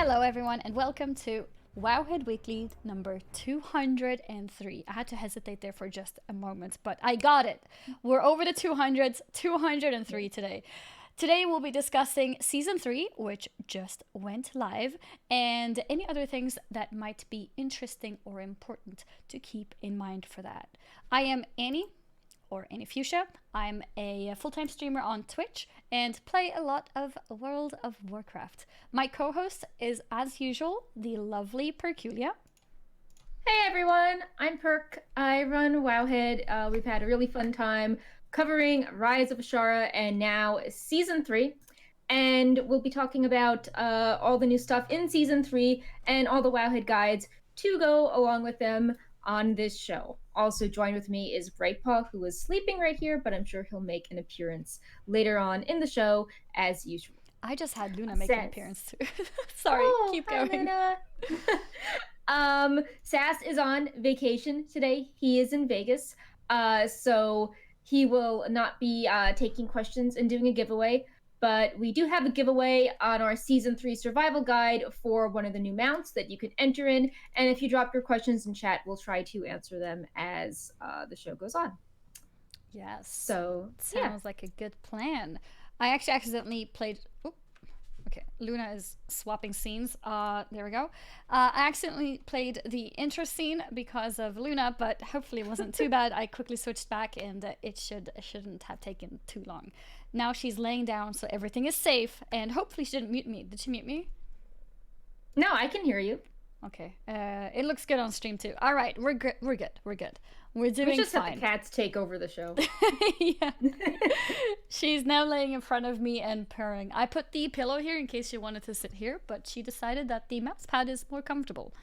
Hello, everyone, and welcome to Wowhead Weekly number 203. I had to hesitate there for just a moment, but I got it. We're over the 200s, 203 today. Today, we'll be discussing season 3, which just went live, and any other things that might be interesting or important to keep in mind for that. I am Annie, or Annie Fuchsia. I'm a full-time streamer on Twitch and play a lot of World of Warcraft. My co-host is, as usual, the lovely Perculia. Hey everyone, I'm Perk. I run Wowhead. We've had a really fun time covering Rise of Ashara and now Season 3. And we'll be talking about all the new stuff in Season 3 and all the Wowhead guides to go along with them on this show. Also joined with me is Brightpaw, who is sleeping right here, but I'm sure he'll make an appearance later on in the show as usual. I just had Luna make an appearance too. Sorry, keep going. Luna. Sass is on vacation today. He is in Vegas. So he will not be taking questions and doing a giveaway. But we do have a giveaway on our Season 3 survival guide for one of the new mounts that you can enter in. And if you drop your questions in chat, we'll try to answer them as the show goes on. Yes. So, sounds like a good plan. I actually accidentally played... Okay, Luna is swapping scenes. There we go. I accidentally played the intro scene because of Luna, but hopefully it wasn't too bad. I quickly switched back, and it shouldn't have taken too long. Now she's laying down, so everything is safe, and hopefully she didn't mute me. Did she mute me? No, I can hear you. Okay. It looks good on stream too. All right, we're good. We're doing fine. We just have the cats take over the show. Yeah. She's now laying in front of me and purring. I put the pillow here in case she wanted to sit here, but she decided that the mouse pad is more comfortable.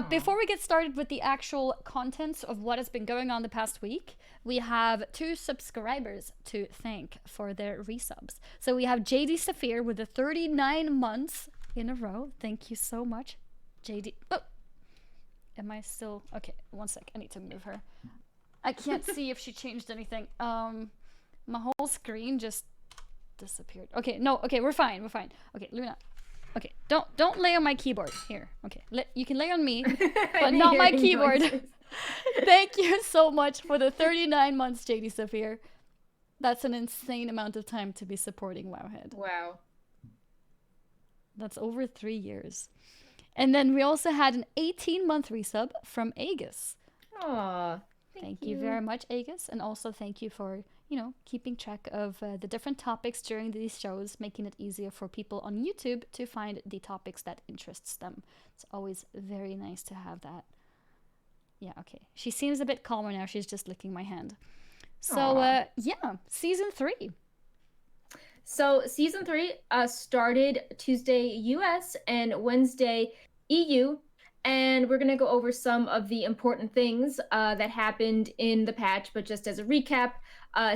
Before we get started with the actual contents of what has been going on the past week, we have 2 subscribers to thank for their resubs. So we have JD Saphir with the 39 months in a row. Thank you so much, JD. Oh, am I still... Okay, one sec. I need to move her. I can't see if she changed anything. My whole screen just disappeared. Okay, no. Okay, we're fine. Okay, Luna. Okay, don't lay on my keyboard. Here. Okay, you can lay on me, but not my keyboard. Thank you so much for the 39 months, JD Saphir. That's an insane amount of time to be supporting Wowhead. Wow. That's over 3 years. And then we also had an 18-month resub from Aegis. Aww. Thank you very much, Aegis. And also thank you for, keeping track of the different topics during these shows, making it easier for people on YouTube to find the topics that interests them. It's always very nice to have that. Yeah, okay. She seems a bit calmer now. She's just licking my hand. So, Season 3. So Season 3 started Tuesday US and Wednesday EU, and we're going to go over some of the important things that happened in the patch, but just as a recap,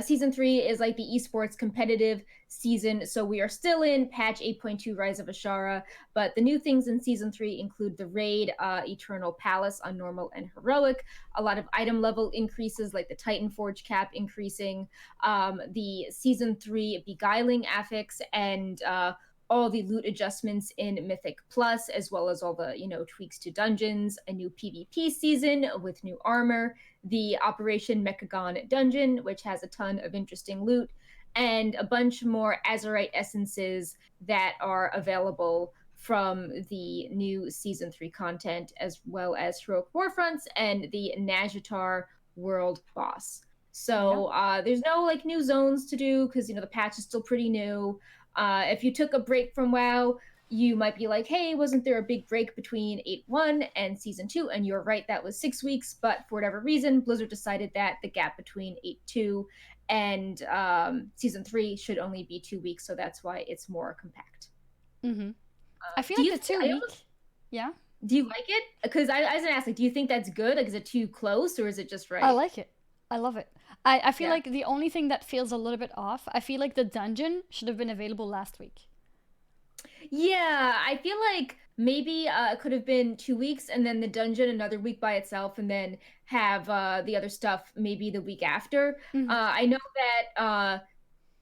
Season 3 is like the esports competitive season, so we are still in patch 8.2 Rise of Ashara, but the new things in Season 3 include the raid, Eternal Palace on normal and heroic, a lot of item level increases like the Titan Forge cap increasing, the Season 3 Beguiling affix, and all the loot adjustments in Mythic Plus, as well as all the, tweaks to dungeons, a new PvP season with new armor, the Operation Mechagon dungeon, which has a ton of interesting loot, and a bunch more Azurite essences that are available from the new Season 3 content, as well as Heroic Warfronts and the Nazjatar world boss. So there's no new zones to do because, the patch is still pretty new. If you took a break from WoW, you might be like, hey, wasn't there a big break between 8.1 and Season 2? And you're right, that was 6 weeks. But for whatever reason, Blizzard decided that the gap between 8.2 and Season 3 should only be 2 weeks. So that's why it's more compact. Mm-hmm. I feel like the 2 week... Yeah? Do you like it? Because I was going to ask, do you think that's good? Is it too close or is it just right? I like it. I love it. I feel like the only thing that feels a little bit off, I feel like the dungeon should have been available last week. Yeah, I feel like maybe it could have been 2 weeks and then the dungeon another week by itself and then have the other stuff maybe the week after. I know that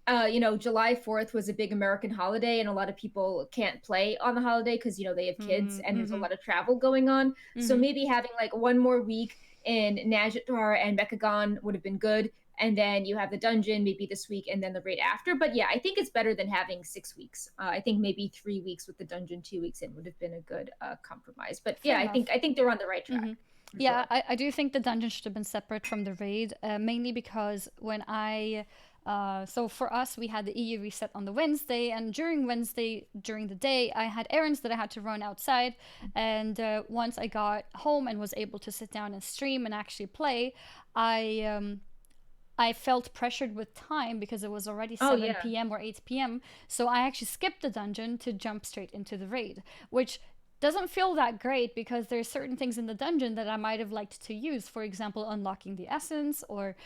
July 4th was a big American holiday, and a lot of people can't play on the holiday because, they have kids and there's a Mm-hmm. lot of travel going on. So Mm-hmm. maybe having like one more week in Najatar and Mechagon would have been good. And then you have the dungeon maybe this week and then the raid after. But yeah, I think it's better than having 6 weeks. I think maybe 3 weeks with the dungeon, 2 weeks in would have been a good compromise. But yeah, Fair enough. I think they're on the right Mm-hmm. track for Yeah, sure. I do think the dungeon should have been separate from the raid, mainly because so for us, we had the EU reset on the Wednesday, and during Wednesday, during the day, I had errands that I had to run outside. And once I got home and was able to sit down and stream and actually play, I felt pressured with time because it was already Oh yeah. 7 p.m. or 8 p.m. So I actually skipped the dungeon to jump straight into the raid, which doesn't feel that great because there's certain things in the dungeon that I might have liked to use. For example, unlocking the essence or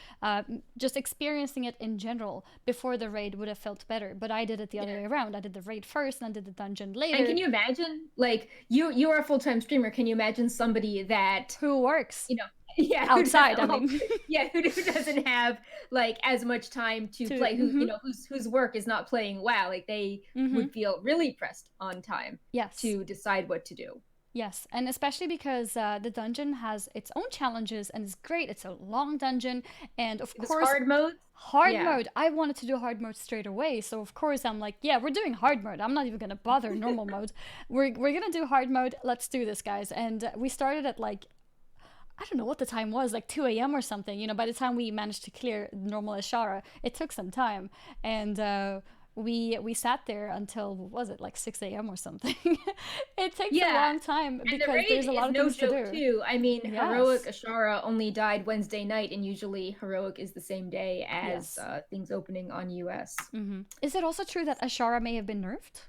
just experiencing it in general before the raid would have felt better. But I did it the other Yeah. way around. I did the raid first and I did the dungeon And can later. you imagine, like, you are a full-time streamer. Can you imagine somebody that, Who works you know, yeah, who outside, doesn't, I well, mean. yeah, who doesn't have like as much time to to play, mm-hmm, whose work is not playing WoW, like they mm-hmm. would feel really pressed on time Yes. to decide what to do. Yes, and especially because the dungeon has its own challenges and it's great. It's a long dungeon, and of This course, hard mode, hard yeah. mode. I wanted to do hard mode straight away, so of course I'm like, yeah, we're doing hard mode. I'm not even gonna bother normal mode. We're gonna do hard mode. Let's do this, guys. And we started at like I don't know what the time was, like 2 a.m. or something. By the time we managed to clear normal Ashara, it took some time, and we sat there until what was it, like 6 a.m. or something. It takes a Yeah, long time and the because raid there's a lot is of no things to joke do. too. I mean, heroic Yes, Ashara only died Wednesday night, and usually heroic is the same day as yes. things opening on US. Is it also true that Ashara may have been nerfed?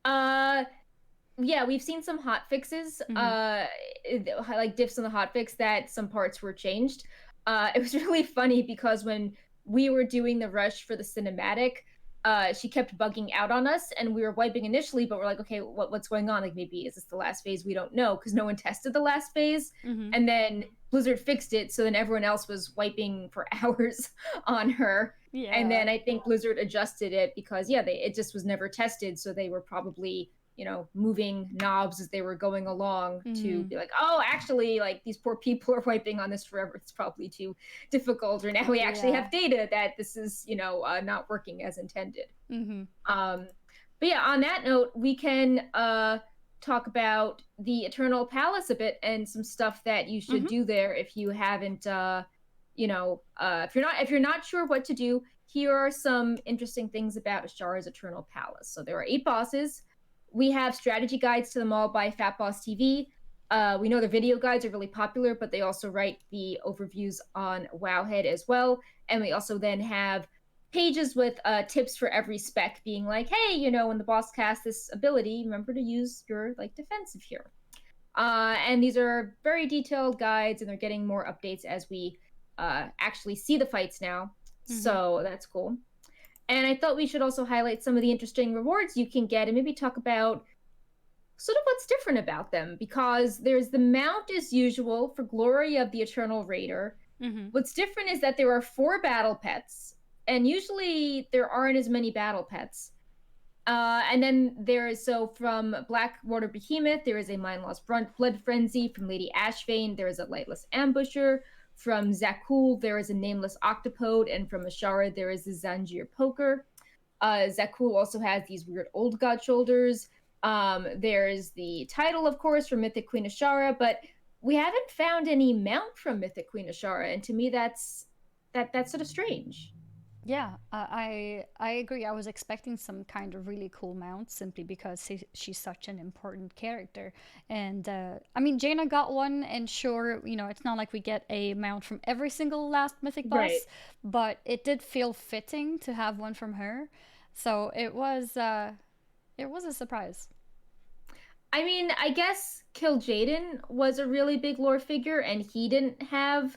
Uh, yeah, we've seen some hot fixes, Mm-hmm. like diffs in the hot fix that some parts were changed. It was really funny because when we were doing the rush for the cinematic, she kept bugging out on us, and we were wiping initially, but we're like, okay, what's going on? Like, maybe is this the last phase? We don't know because no one tested the last phase, Mm-hmm. and then Blizzard fixed it, so then everyone else was wiping for hours on her. And Yeah. then I think Blizzard adjusted it because yeah, it just was never tested, so they were probably moving knobs as they were going along to Mm-hmm. be like, oh, actually, like these poor people are wiping on this forever. It's probably too difficult. Or now we actually Yeah. have data that this is, not working as intended. Mm-hmm. Um, but yeah, on that note, we can talk about the Eternal Palace a bit and some stuff that you should Mm-hmm. do there if you haven't, if you're not sure what to do. Here are some interesting things about Ashara's Eternal Palace. So there are 8 bosses. We have strategy guides to them all by Fat Boss TV. We know the video guides are really popular, but they also write the overviews on Wowhead as well. And we also then have pages with tips for every spec, being like, hey, when the boss casts this ability, remember to use your like defensive here. And these are very detailed guides, and they're getting more updates as we actually see the fights now. Mm-hmm. So that's cool. And I thought we should also highlight some of the interesting rewards you can get and maybe talk about sort of what's different about them, because there's the mount as usual for Glory of the Eternal Raider. Mm-hmm. What's different is that there are 4 battle pets, and usually there aren't as many battle pets. And then so from Blackwater Behemoth, there is a Mind Lost Blood Frenzy. From Lady Ashvane, there is a Lightless Ambusher. From Zakul, there is a Nameless Octopode. And from Ashara, there is the Zanjir Poker. Zakul also has these weird old god shoulders. There's the title, of course, from Mythic Queen Ashara, but we haven't found any mount from Mythic Queen Ashara, and to me, that's sort of strange. Yeah, I agree. I was expecting some kind of really cool mount simply because she's such an important character. And I mean, Jaina got one, and sure, it's not like we get a mount from every single last mythic Right. boss, but it did feel fitting to have one from her. So it was a surprise. I mean, I guess Kil'jaeden was a really big lore figure, and he didn't have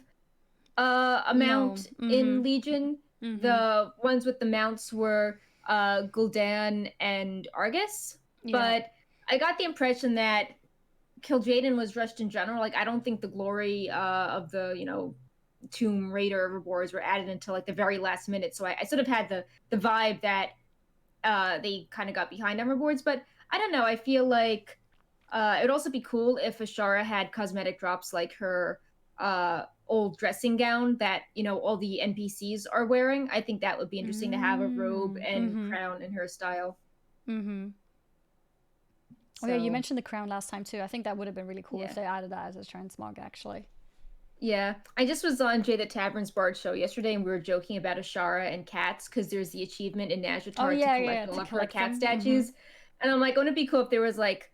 a No. mount Mm-hmm. in Legion. Mm-hmm. The ones with the mounts were Gul'dan and Argus, Yeah. but I got the impression that Kil'jaeden was rushed in general. Like, I don't think the glory of the Tomb Raider rewards were added until like the very last minute. So I sort of had the vibe that they kind of got behind on rewards. But I don't know. I feel like it would also be cool if Ashara had cosmetic drops like her old dressing gown that all the NPCs are wearing. I think that would be interesting to have a robe and Mm-hmm. crown in her style. Mm-hmm. Oh yeah, you So mentioned the crown last time too. I think that would have been really cool if yeah. they added that as a transmog, actually. Yeah, I just was on Jay the Tavern's Bard show yesterday, and we were joking about Ashara and cats because there's the achievement in Oh Nazjatar to yeah, yeah, yeah, collect all to of her collect cat them. Mm-hmm. statues. And I'm like, wouldn't it be cool if there was like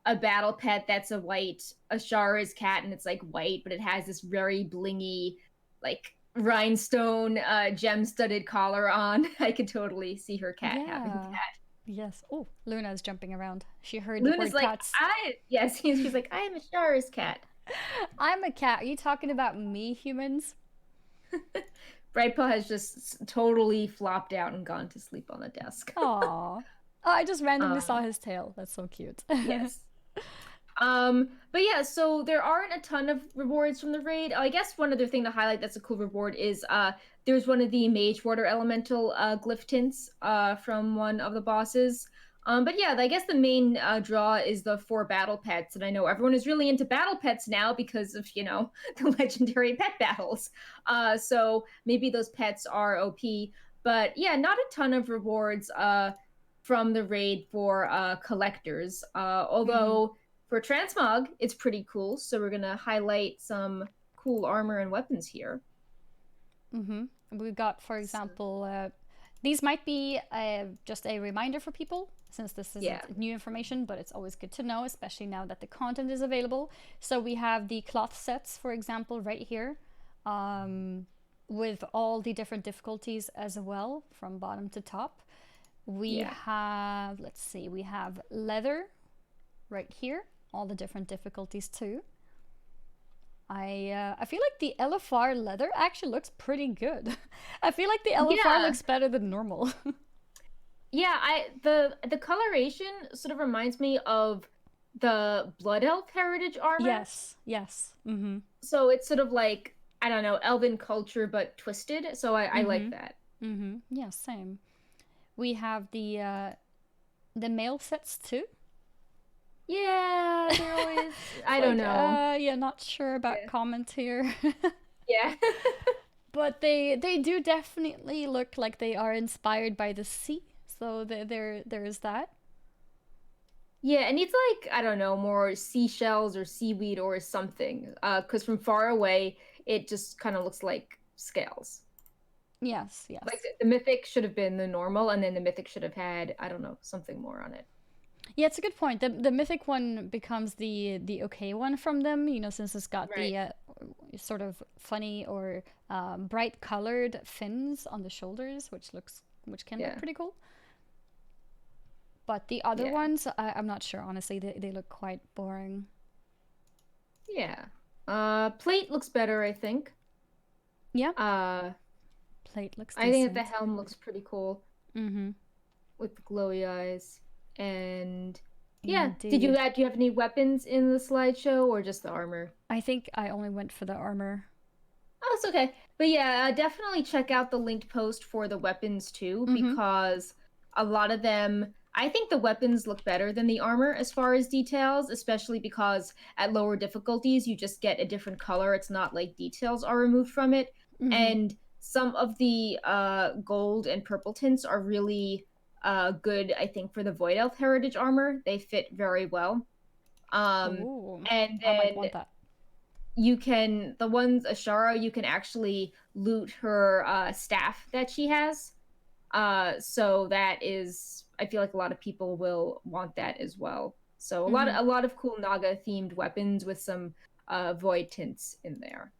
a battle pet that's a white Ashara's cat, and it's like white, but it has this very blingy, like rhinestone, gem-studded collar on. I could totally see her cat having Yeah. that. Yes. Oh, Luna's jumping around. She heard the Luna's word like, cats. yes, she's like, I am Ashara's cat. I'm a cat. Are you talking about me, humans? Brightpaw has just totally flopped out and gone to sleep on the desk. Aw. Oh, I just randomly saw Um, his tail. That's so cute. yes. But yeah, so there aren't a ton of rewards from the raid. I guess one other thing to highlight that's a cool reward is there's one of the Mage Water Elemental glyph tints from one of the bosses. But yeah, I guess the main draw is the 4 battle pets, and I know everyone is really into battle pets now because of the legendary pet battles. So maybe those pets are OP, but yeah, not a ton of rewards from the raid for collectors. Mm-hmm. Although for transmog, it's pretty cool. So we're gonna highlight some cool armor and weapons here. Mm-hmm. We've got, for So, example, these might be just a reminder for people since this yeah, isn't new information, but it's always good to know, especially now that the content is available. So we have the cloth sets, for example, right here, um, with all the different difficulties as well, from bottom to top. We yeah, have, let's see, we have leather right here, all the different difficulties too. I feel like the LFR leather actually looks pretty good. I feel like the LFR yeah, looks better than normal. yeah. The coloration sort of reminds me of the Blood Elf heritage armor. Yes, yes. Mm-hmm. So it's sort of like I don't know, elven culture but twisted. So I like Mm-hmm. that. Mm-hmm. Yeah, same. We have the male sets too. Yeah, they're always It's I don't like, know. yeah, not sure about Yeah, comment here. yeah. But they do definitely look like they are inspired by the sea. So there is that. Yeah, it needs like, I don't know, more seashells or seaweed or something. Because from far away, it just kind of looks like scales. Yes, Like yes. the mythic should have been the normal, and then the mythic should have had, I don't know, something more on it. Yeah, it's a good point. The mythic one becomes the okay one from them, since it's got Right. the sort of funny or bright colored fins on the shoulders, which can look Yeah. pretty cool. But the other Yeah. ones, I'm not sure. Honestly, they look quite boring. Yeah. Plate looks better, I think. Yeah, Uh, plate looks I think that the decent. helm looks pretty cool Mm-hmm. with the glowy eyes. And yeah, Indeed. do you have any weapons in the slideshow or just the armor? I think I only went for the armor. Oh, it's okay. But yeah, definitely check out the linked post for the weapons too, Mm-hmm. because a lot of them, I think the weapons look better than the armor as far as details, especially because at lower difficulties, you just get a different color. It's not like details are removed from it. Mm-hmm. And some of the gold and purple tints are really good, I think, for the Void Elf Heritage armor. They fit very well. Um, Oh, and I might then want that. you can the ones Ashara, you can actually loot her staff that she has. So that is I feel like a lot of people will want that as well. So Mm-hmm. a lot of cool Naga themed weapons with some void tints in there.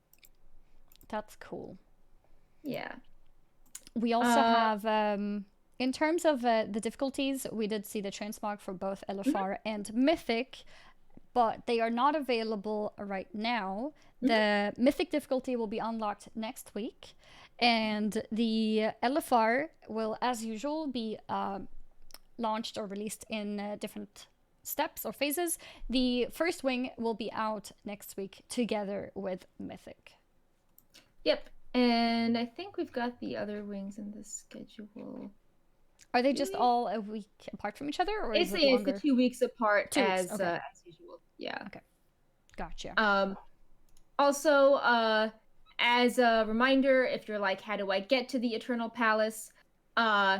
That's cool. Yeah. We also Uh have, in terms of the difficulties, we did see the transmog for both mhm, LFR and Mythic, but they are not available right now. mhm. The Mythic difficulty will be unlocked next week, and the LFR will, as usual, be launched or released in different steps or phases. The first wing will be out next week together with Mythic. Yep. And I think we've got the other wings in the schedule. Are they Do just we? all a week apart from each other, or is it It's the longer? 2 weeks apart 2 weeks. Okay. as usual. Yeah. Okay. Gotcha. Um, Also, as a reminder, if you're like, how do I get to the Eternal Palace? Uh,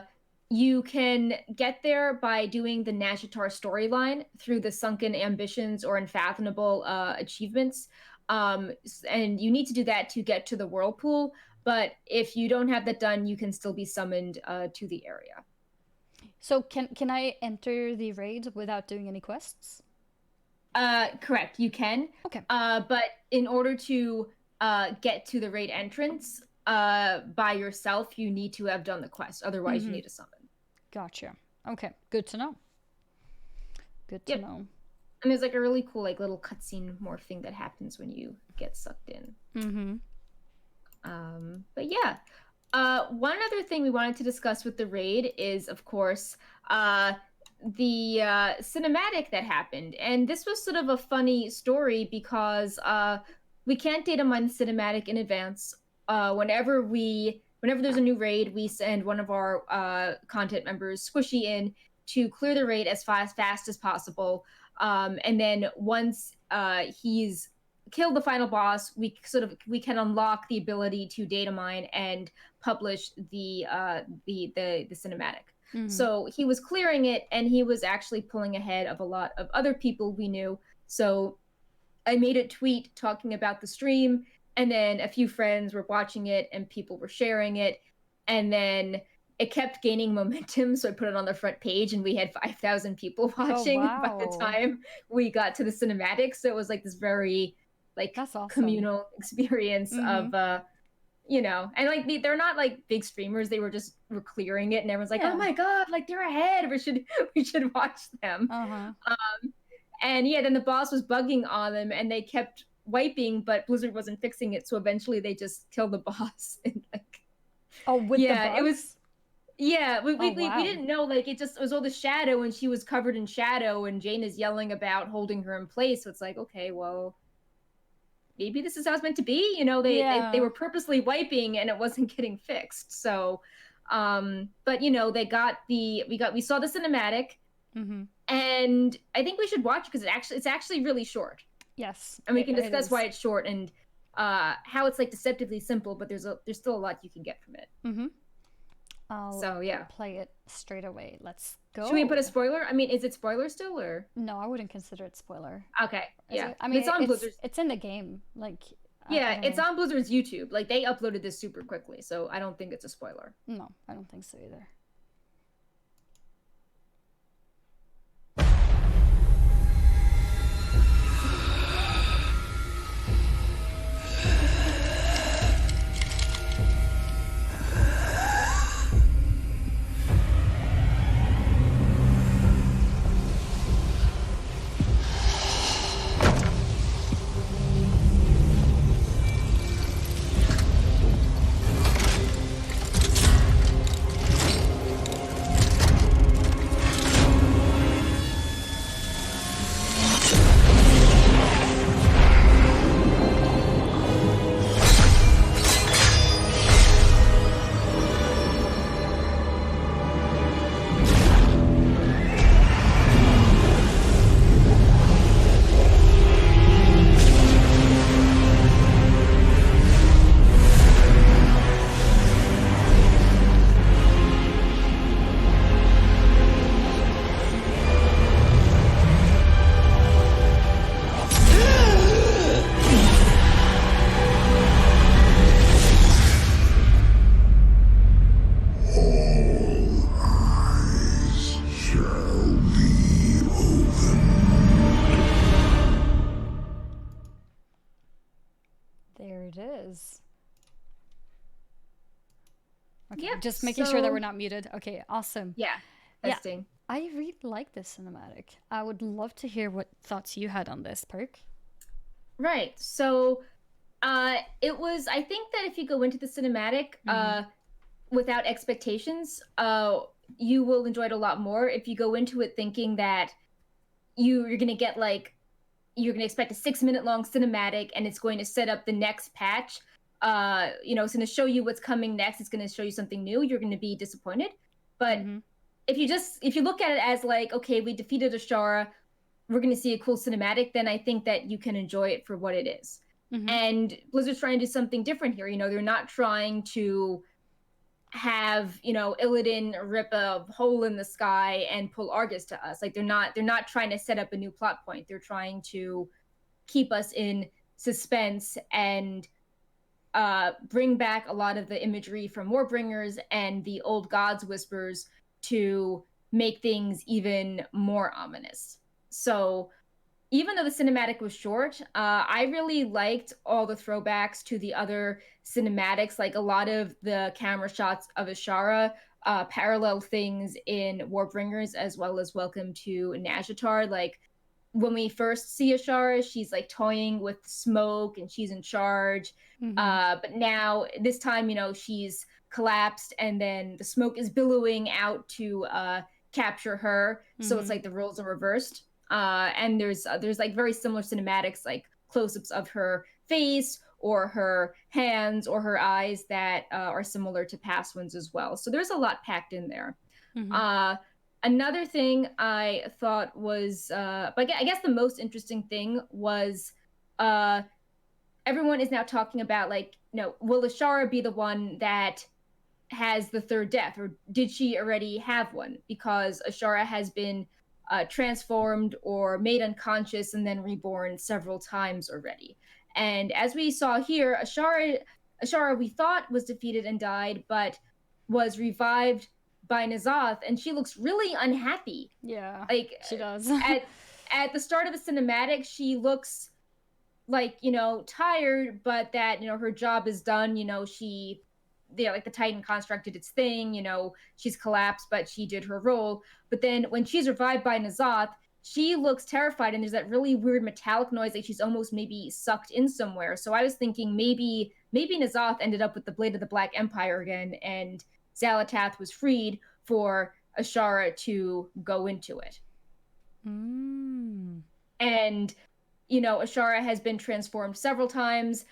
you can get there by doing the Nashitar storyline through the Sunken Ambitions or Unfathomable Achievements. And you need to do that to get to the Whirlpool. But if you don't have that done, you can still be summoned to the area. So can I enter the raid without doing any quests? Correct, you can. Okay. But in order to get to the raid entrance by yourself, you need to have done the quest. Otherwise, you need to summon. Gotcha. Okay. Good to know. Good to Yep. know. And there's like a really cool like little cutscene morph thing that happens when you get sucked in. But yeah. One other thing we wanted to discuss with the raid is, of course, the cinematic that happened. And this was sort of a funny story because we can't data mine the cinematic in advance. Whenever there's a new raid, we send one of our content members, Squishy, in to clear the raid as fast as possible. And then once he's killed the final boss, we can unlock the ability to data mine and publish the cinematic. So he was clearing it, and he was actually pulling ahead of a lot of other people we knew. So I made a tweet talking about the stream, and then a few friends were watching it, and people were sharing it, and then it kept gaining momentum. So I put it on the front page, and we had 5,000 people watching by the wow. time we got to the cinematic. So it was like this very like That's awesome. communal experience of and like they're not like big streamers, they were clearing it, and everyone's like, Yeah. oh my god, like they're ahead, we should watch them. And yeah, then the boss was bugging on them, and they kept wiping, but Blizzard wasn't fixing it, so eventually they just killed the boss. And like, Oh, with the yeah, bugs? it was. Yeah, we wow. didn't know, like it was all the shadow, and she was covered in shadow, and Jane is yelling about holding her in place. So it's like, okay, well, maybe this is how it's meant to be. They were purposely wiping, and it wasn't getting fixed. So, but we saw the cinematic, and I think we should watch it because it's actually really short. Yes. And we can discuss why it's short and how it's like deceptively simple, but there's still a lot you can get from it. So yeah, play it straight away. Let's go. Should we put a spoiler? I mean, is it spoiler still, or no? I wouldn't consider it spoiler. Okay, yeah. I mean, it's on Blizzard's. It's in the game. Like, yeah, it's on Blizzard's YouTube. Like they uploaded this super quickly, so I don't think it's a spoiler. No, I don't think so either. There it is. Okay, Yep, just making sure that we're not muted. Okay, awesome. Yeah, testing. Yeah, I really like this cinematic. I would love to hear what thoughts you had on this, Perk. Right. So, it was. I think that if you go into the cinematic, without expectations, you will enjoy it a lot more. If you go into it thinking that you're gonna get like you're gonna expect a 6-minute long cinematic and it's going to set up the next patch, it's going to show you what's coming next. It's going to show you something new. You're going to be disappointed. But Mm-hmm. if you look at it as like, okay, we defeated Ashara, we're going to see a cool cinematic, then I think that you can enjoy it for what it is. Mm-hmm. And Blizzard's trying to do something different here. They're not trying to have Illidan rip a hole in the sky and pull Argus to us. Like they're not trying to set up a new plot point. They're trying to keep us in suspense and bring back a lot of the imagery from Warbringers and the old gods whispers to make things even more ominous. So even though the cinematic was short, I really liked all the throwbacks to the other cinematics, like a lot of the camera shots of Ashara, parallel things in Warbringers, as well as Welcome to Nazjatar. Like when we first see Ashara, she's like toying with smoke and she's in charge. Mm-hmm. But now, this time, she's collapsed and then the smoke is billowing out to capture her. So it's Mm-hmm. like the roles are reversed. And there's like very similar cinematics, like close-ups of her face or her hands or her eyes that are similar to past ones as well. So there's a lot packed in there. Mm-hmm. Uh, Another thing I thought was, but I guess the most interesting thing was, uh, everyone is now talking about like, will Ashara be the one that has the third death, or did she already have one? Because Ashara has been transformed or made unconscious and then reborn several times already. And as we saw here, Ashara we thought was defeated and died, but was revived by Nazoth, and she looks really unhappy. Yeah, Like she does. at the start of the cinematic, she looks like tired, but that her job is done. She like the Titan construct did its thing. She's collapsed, but she did her role. But then when she's revived by Nazoth, she looks terrified, and there's that really weird metallic noise, like she's almost maybe sucked in somewhere. So I was thinking maybe Nazoth ended up with the Blade of the Black Empire again, and Xalatath was freed for Ashara to go into it. Mm. And Ashara has been transformed several times.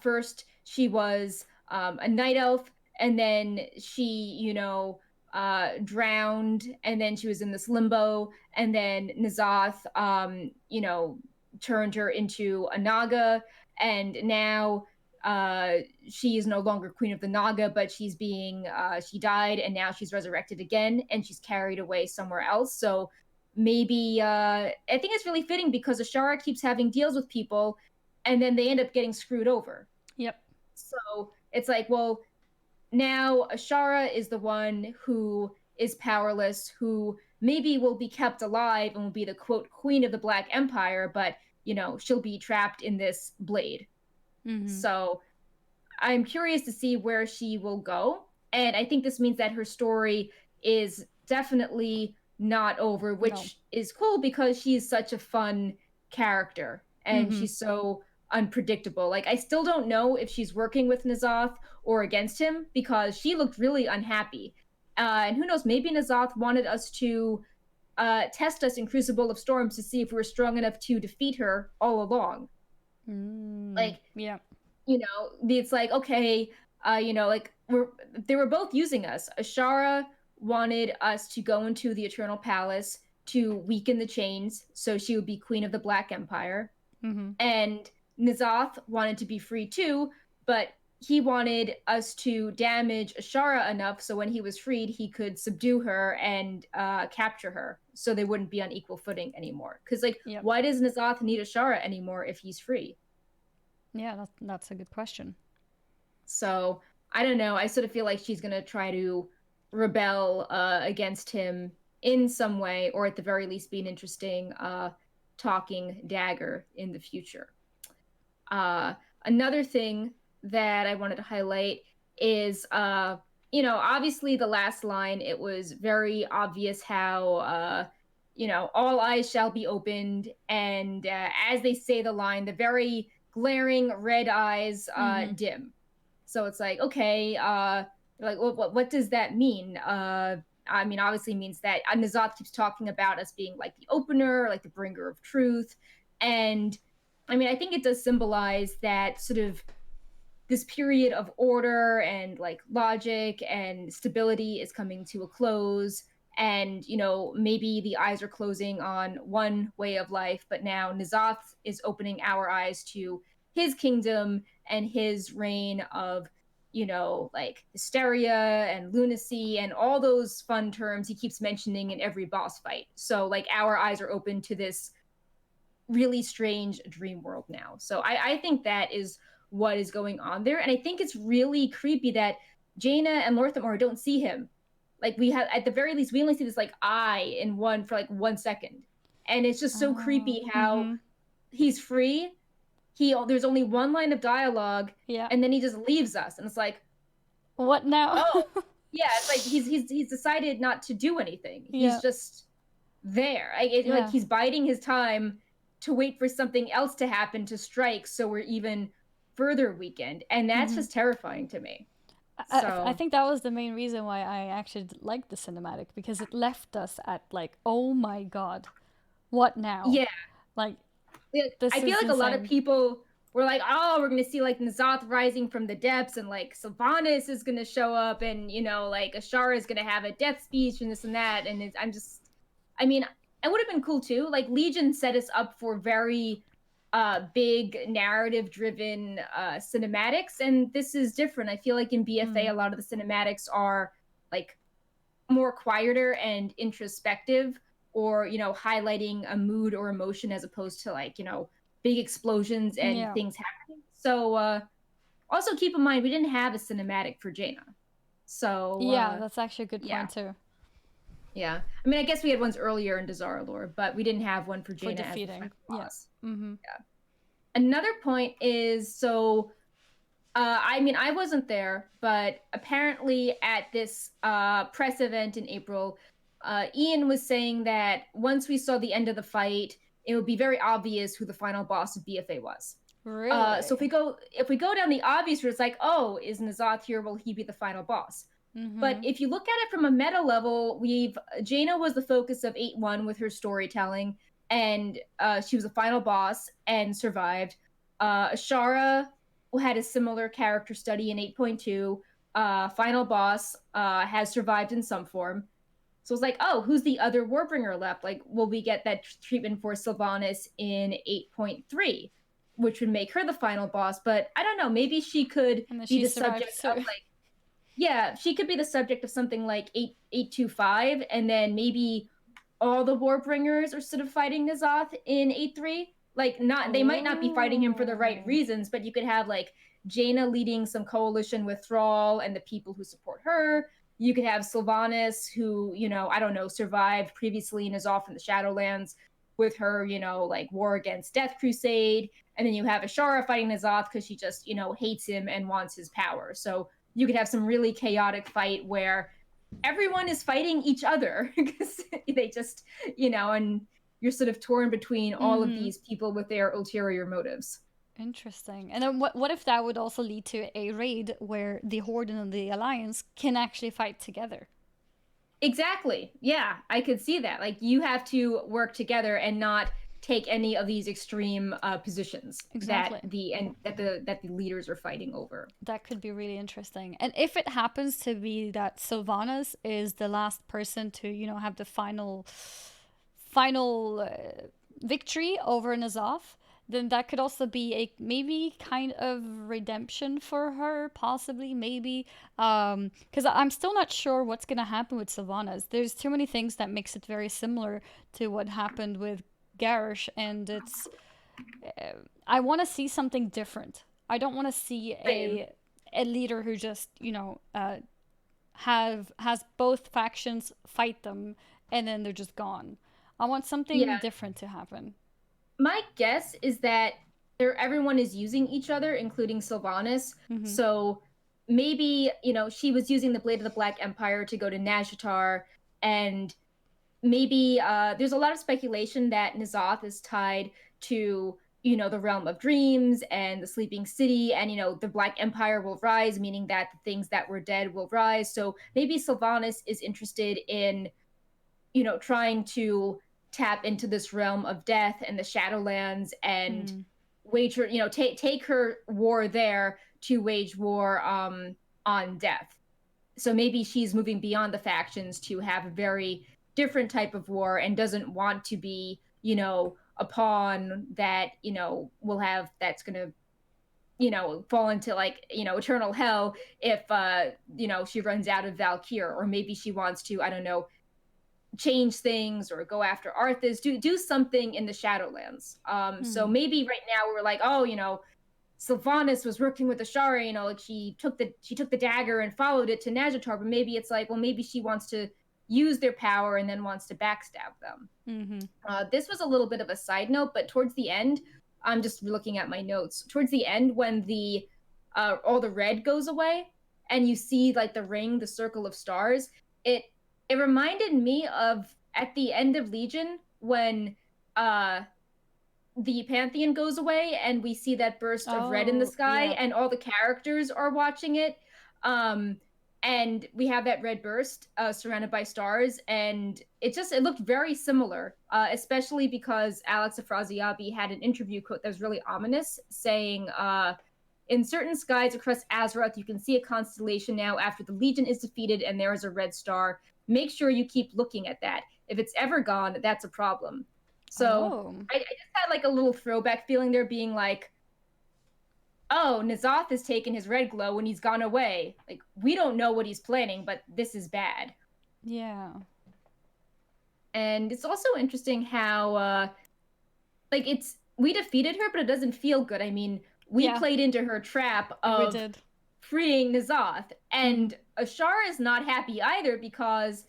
First, she was a night elf, and then she, drowned, and then she was in this limbo, and then Nazoth, turned her into a Naga, and now she is no longer Queen of the Naga, but she died, and now she's resurrected again, and she's carried away somewhere else. So maybe I think it's really fitting because Ashara keeps having deals with people and then they end up getting screwed over. Yep. So it's like, well, now Ashara is the one who is powerless, who maybe will be kept alive and will be the quote queen of the Black Empire, but she'll be trapped in this blade. Mm-hmm. So I'm curious to see where she will go. And I think this means that her story is definitely not over, which is cool because she's such a fun character and Mm-hmm. she's so unpredictable. Like I still don't know if she's working with Nazoth or against him because she looked really unhappy. And who knows, maybe Nazoth wanted us to test us in Crucible of Storms to see if we were strong enough to defeat her all along. Like, Yeah. It's like, okay, like they were both using us. Ashara wanted us to go into the Eternal Palace to weaken the chains so she would be queen of the Black Empire. Mm-hmm. And Nazoth wanted to be free too, but he wanted us to damage Ashara enough so when he was freed, he could subdue her and capture her so they wouldn't be on equal footing anymore. Because, like, Yep. why does Nazoth need Ashara anymore if he's free? Yeah, that's a good question. So I don't know. I sort of feel like she's gonna try to rebel against him in some way, or at the very least, be an interesting talking dagger in the future. Another thing that I wanted to highlight is, obviously the last line. It was very obvious how, all eyes shall be opened, and as they say the line, the very glaring red eyes dim. So it's like, okay, like what does that mean? I mean, obviously means that Nazoth keeps talking about us being like the opener, like the bringer of truth, and I mean, I think it does symbolize that sort of this period of order and like logic and stability is coming to a close, and maybe the eyes are closing on one way of life, but now N'Zoth is opening our eyes to his kingdom and his reign of like hysteria and lunacy and all those fun terms he keeps mentioning in every boss fight. So like our eyes are open to this really strange dream world now. So I think that is what is going on there. And I think it's really creepy that Jaina and Lorthamar don't see him. Like we have, at the very least, we only see this like eye in one for like 1 second. And it's just so creepy how he's free. There's only one line of dialogue, Yeah. and then he just leaves us. And it's like, What now? oh, yeah, it's like he's decided not to do anything. Yeah. He's just there. Yeah. Like he's biding his time to wait for something else to happen to strike, so we're even further weakened, and that's just terrifying to me. I think that was the main reason why I actually liked the cinematic, because it left us at like, oh my god, what now? Yeah, like I feel like insane. a lot of people were like, oh, we're gonna see like N'Zoth rising from the depths, and like Sylvanas is gonna show up, and like Ashara is gonna have a death speech and this and that, and I mean, it would have been cool too. Like Legion set us up for very big narrative driven cinematics, and this is different. I feel like in BFA a lot of the cinematics are like more quieter and introspective, or highlighting a mood or emotion as opposed to like big explosions and things happening. So also keep in mind we didn't have a cinematic for Jaina. So yeah, that's actually a good point too. Yeah, I mean, I guess we had ones earlier in Desire Lore, but we didn't have one for Jaina as the final boss. Yeah. Another point is, so I mean, I wasn't there, but apparently at this press event in April, Ian was saying that once we saw the end of the fight, it would be very obvious who the final boss of BFA was. Really? So if we go down the obvious route, it's like, oh, is N'Zoth here? Will he be the final boss? But if you look at it from a meta level, Jaina was the focus of 8.1 with her storytelling, and she was the final boss and survived. Ashara had a similar character study in 8.2. Final boss has survived in some form. So it's like, oh, who's the other Warbringer left? Like, will we get that treatment for Sylvanas in 8.3, which would make her the final boss? But I don't know. Maybe she could be the subject of like. Yeah, she could be the subject of something like 8.25, and then maybe all the Warbringers are sort of fighting N'Zoth in 8.3. Like, they might not be fighting him for the right reasons, but you could have like Jaina leading some coalition with Thrall and the people who support her. You could have Sylvanas, who I don't know, survived previously and is off in the Shadowlands with her like war against Death Crusade, and then you have Ashara fighting N'Zoth because she just hates him and wants his power. So you could have some really chaotic fight where everyone is fighting each other because they just, and you're sort of torn between all of these people with their ulterior motives. Interesting. And then what if that would also lead to a raid where the Horde and the Alliance can actually fight together? Exactly. Yeah, I could see that. Like, you have to work together and not take any of these extreme positions that the leaders are fighting over. That could be really interesting. And if it happens to be that Sylvanas is the last person to have the final victory over N'Zoth, then that could also be a maybe kind of redemption for her, possibly, maybe. Because I'm still not sure what's gonna happen with Sylvanas. There's too many things that makes it very similar to what happened with Garrosh, and it's I want to see something different. I don't want to see a leader who just has both factions fight them and then they're just gone. I want something different to happen. My guess is that everyone is using each other, including Sylvanas. So maybe she was using the Blade of the Black Empire to go to Nazjatar, and maybe there's a lot of speculation that N'Zoth is tied to the realm of dreams and the sleeping city, and the Black Empire will rise, meaning that the things that were dead will rise. So maybe Sylvanas is interested in trying to tap into this realm of death and the Shadowlands and wager take her war there to wage war on death. So maybe she's moving beyond the factions to have a very different type of war and doesn't want to be, a pawn that, will have that's going to fall into like eternal hell if she runs out of Valkyr, or maybe she wants to, I don't know, change things or go after Arthas, do something in the Shadowlands. So maybe right now we're like, oh, Sylvanas was working with Ashara, like she took the dagger and followed it to Nazjatar, but maybe it's like, well, maybe she wants to use their power and then wants to backstab them. This was a little bit of a side note, but towards the end, I'm just looking at my notes. Towards the end, when the all the red goes away and you see like the ring, the circle of stars, it reminded me of at the end of Legion when the Pantheon goes away and we see that burst of red in the sky, and all the characters are watching it. And we have that red burst surrounded by stars, and it looked very similar, especially because Alex Afrasiabi had an interview quote that was really ominous, saying, in certain skies across Azeroth, you can see a constellation now after the Legion is defeated and there is a red star. Make sure you keep looking at that. If it's ever gone, that's a problem. So I just had like a little throwback feeling there, being like, oh, N'Zoth has taken his red glow when he's gone away. Like, we don't know what he's planning, but this is bad. Yeah. And it's also interesting how, we defeated her, but it doesn't feel good. I mean, we played into her trap of freeing N'Zoth. And Ashara is not happy either, because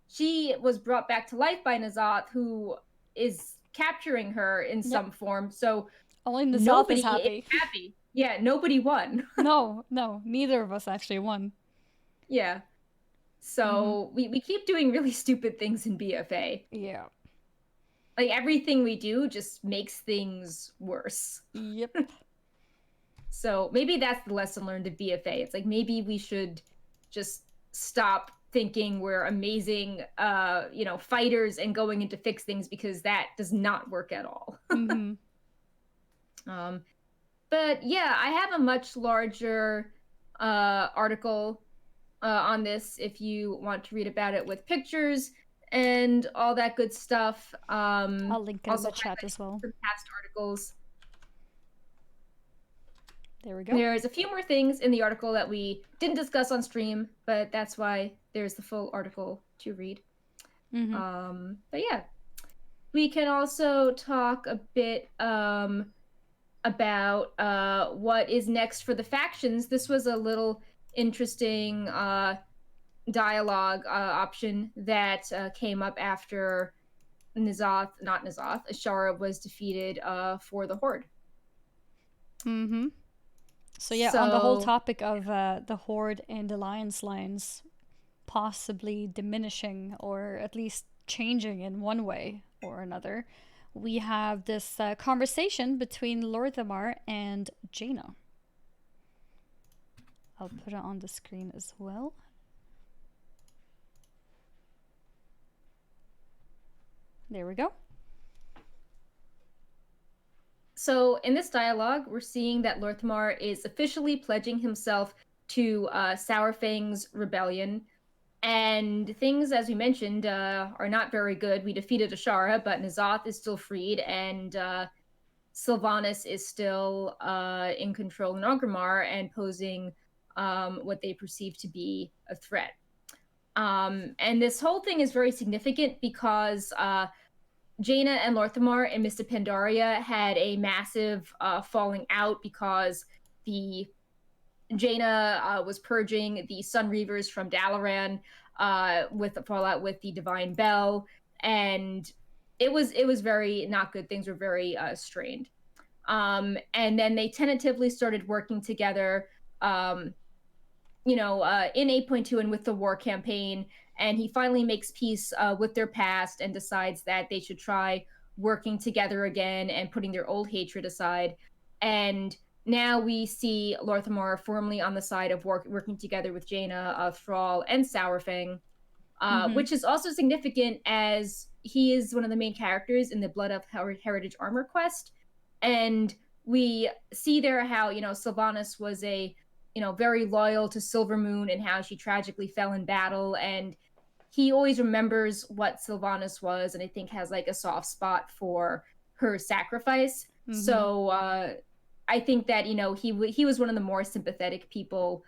she was brought back to life by N'Zoth, who is capturing her in some form. So only N'Zoth is happy. Yeah, nobody won. No, neither of us actually won. Yeah. So we keep doing really stupid things in BFA. Yeah. Like, everything we do just makes things worse. Yep. So maybe that's the lesson learned of BFA. It's like, maybe we should just stop thinking we're amazing, fighters and going in to fix things, because that does not work at all. But yeah, I have a much larger article on this if you want to read about it, with pictures and all that good stuff. I'll link it in the chat as well. Some past articles. There we go. There's a few more things in the article that we didn't discuss on stream, but that's why there's the full article to read. But yeah, we can also talk a bit about what is next for the factions. This was a little interesting dialogue option that came up after Ashara was defeated for the Horde. So yeah, on the whole topic of the Horde and Alliance lines possibly diminishing, or at least changing in one way or another, we have this conversation between Lorthamar and Jaina. I'll put it on the screen as well. There we go. So in this dialogue, we're seeing that Lorthamar is officially pledging himself to Sourfang's rebellion. And things, as we mentioned, are not very good. We defeated Ashara, but N'Zoth is still freed, and Sylvanas is still in control in Orgrimmar and posing what they perceive to be a threat. And this whole thing is very significant because Jaina and Lorthamar and Mr. Pandaria had a massive falling out, because Jaina was purging the Sun Reavers from Dalaran with the fallout with the Divine Bell, and it was very not good. Things were very strained. And then they tentatively started working together, in 8.2 and with the war campaign. And he finally makes peace with their past and decides that they should try working together again and putting their old hatred aside. And now we see Lorthamar firmly on the side of working together with Jaina, Thrall, and Sourfang, which is also significant as he is one of the main characters in the Blood of Heritage Armor quest. And we see there how, Sylvanas was very loyal to Silvermoon and how she tragically fell in battle. And he always remembers what Sylvanas was, and I think has like a soft spot for her sacrifice. Mm-hmm. So I think that he was one of the more sympathetic people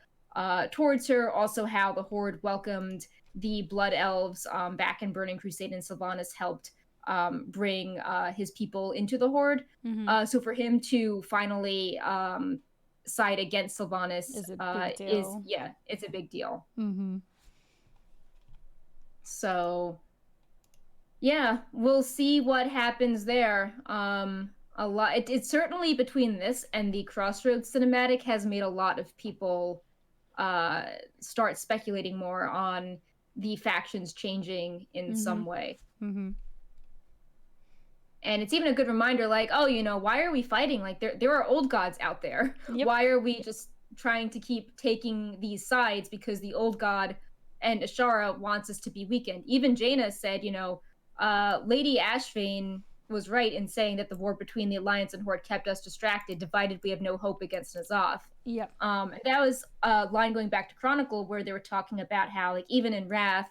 towards her. Also, how the Horde welcomed the Blood Elves back in Burning Crusade, and Sylvanas helped bring his people into the Horde. Mm-hmm. So for him to finally side against Sylvanas Is a big is, deal. yeah, it's a big deal. Mm-hmm. So yeah, we'll see what happens there. A lot. It's certainly between this and the Crossroads cinematic has made a lot of people uh start speculating more on the factions changing in Mm-hmm. some way. Mm-hmm. And it's even a good reminder, like, oh, why are we fighting? Like, there are old gods out there. Yep. Why are we just trying to keep taking these sides because the old god and Ashara wants us to be weakened? Even Jaina said, Lady Ashvane was right in saying that the war between the Alliance and Horde kept us distracted. Divided, we have no hope against N'Zoth. Yep. That was a line going back to Chronicle where they were talking about how, like, even in Wrath,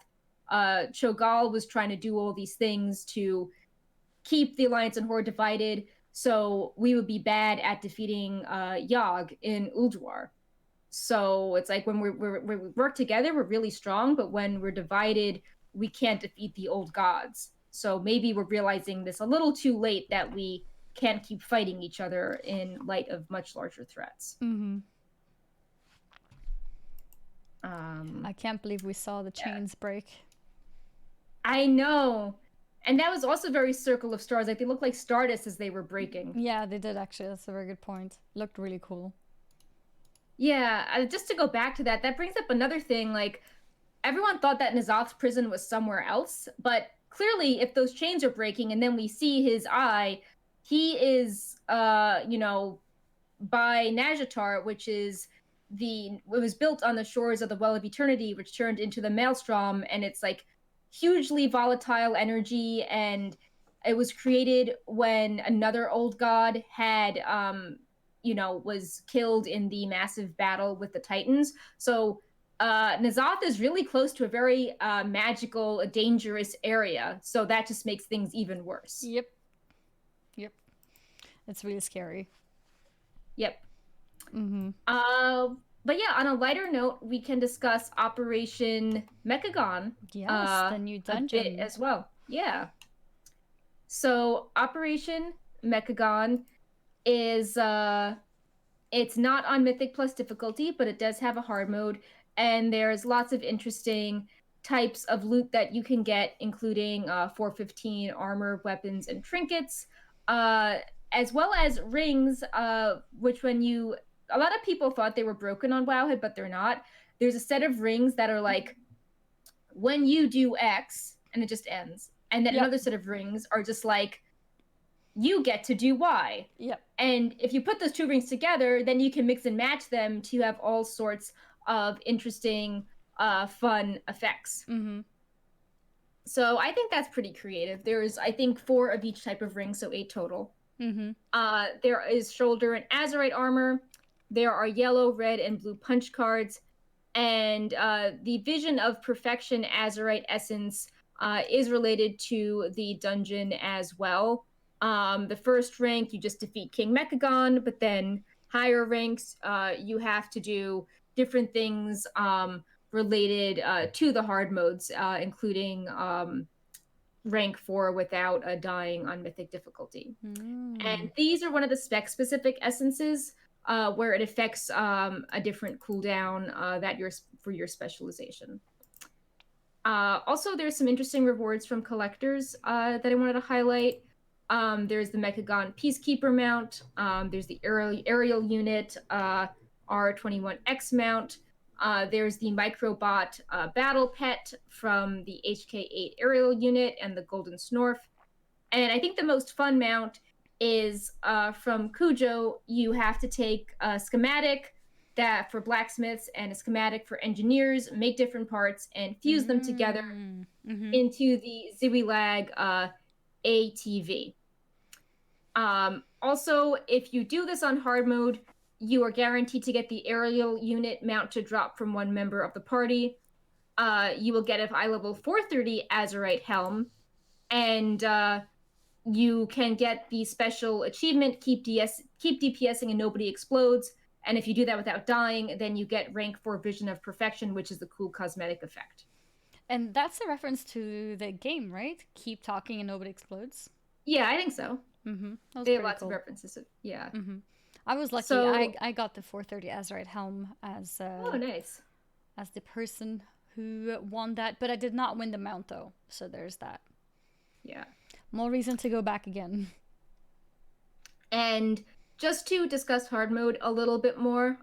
Cho'Gall was trying to do all these things to keep the Alliance and Horde divided, so we would be bad at defeating Yogg in Ulduar. So it's like when we work together, we're really strong, but when we're divided, we can't defeat the old gods. So maybe we're realizing this a little too late that we can't keep fighting each other in light of much larger threats. Mm-hmm. I can't believe we saw the chains break. I know. And that was also very Circle of Stars. Like, they looked like Stardust as they were breaking. Yeah, they did actually. That's a very good point. Looked really cool. Yeah, just to go back to that, that brings up another thing. Like, everyone thought that N'Zoth's prison was somewhere else, but clearly, if those chains are breaking and then we see his eye, he is, by Nazjatar, which is it was built on the shores of the Well of Eternity, which turned into the Maelstrom, and it's like hugely volatile energy, and it was created when another old god had was killed in the massive battle with the Titans. So N'Zoth is really close to a very magical, dangerous area. So that just makes things even worse. Yep. Yep. It's really scary. Yep. Mm-hmm. But yeah, on a lighter note, we can discuss Operation Mechagon. Yes, the new dungeon. A bit as well. Yeah. So Operation Mechagon is it's not on Mythic Plus difficulty, but it does have a hard mode, and there's lots of interesting types of loot that you can get, including 415 armor, weapons, and trinkets, as well as rings, which a lot of people thought they were broken on Wowhead, but they're not. There's a set of rings that are like, when you do X, and it just ends. And then another set of rings are just like, you get to do Y. Yep. And if you put those two rings together, then you can mix and match them to have all sorts of interesting, fun effects. Mm-hmm. So I think that's pretty creative. There's, I think, 4 of each type of ring, so 8 total. Mm-hmm. There is shoulder and azurite armor. There are yellow, red, and blue punch cards. And the Vision of Perfection azurite essence is related to the dungeon as well. The first rank, you just defeat King Mechagon, but then higher ranks, you have to do different things related to the hard modes, including rank 4 without dying on Mythic difficulty. And these are one of the spec-specific essences where it affects a different cooldown for your specialization. Also, there's some interesting rewards from collectors that I wanted to highlight. There's the Mechagon Peacekeeper mount. There's the aerial unit R21X mount. There's the Microbot Battle Pet from the HK8 aerial unit and the Golden Snorf. And I think the most fun mount is from Cujo. You have to take a schematic that for blacksmiths and a schematic for engineers, make different parts and fuse them together into the Ziwilag ATV. Also, if you do this on hard mode, you are guaranteed to get the aerial unit mount to drop from one member of the party. You will get a high level 430 Azurite helm, and you can get the special achievement keep DPSing and nobody explodes. And if you do that without dying, then you get rank 4 Vision of Perfection, which is the cool cosmetic effect. And that's a reference to the game, right? Keep talking and nobody explodes. Yeah, I think so. Mm-hmm. That was They have pretty lots cool. of references. Yeah. Mm-hmm. I was lucky. So, I got the 430 Azurite helm oh, nice. as the person who won that, but I did not win the mount though. So there's that. Yeah. More reason to go back again. And just to discuss hard mode a little bit more,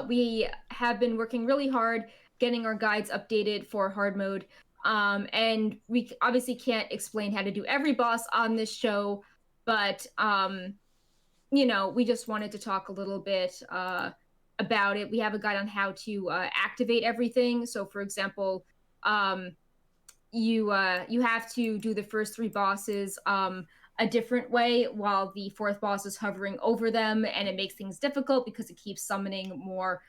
we have been working really hard getting our guides updated for hard mode. And we obviously can't explain how to do every boss on this show, but we just wanted to talk a little bit about it. We have a guide on how to activate everything. So, for example, you have to do the first 3 bosses a different way while the 4th boss is hovering over them, and it makes things difficult because it keeps summoning more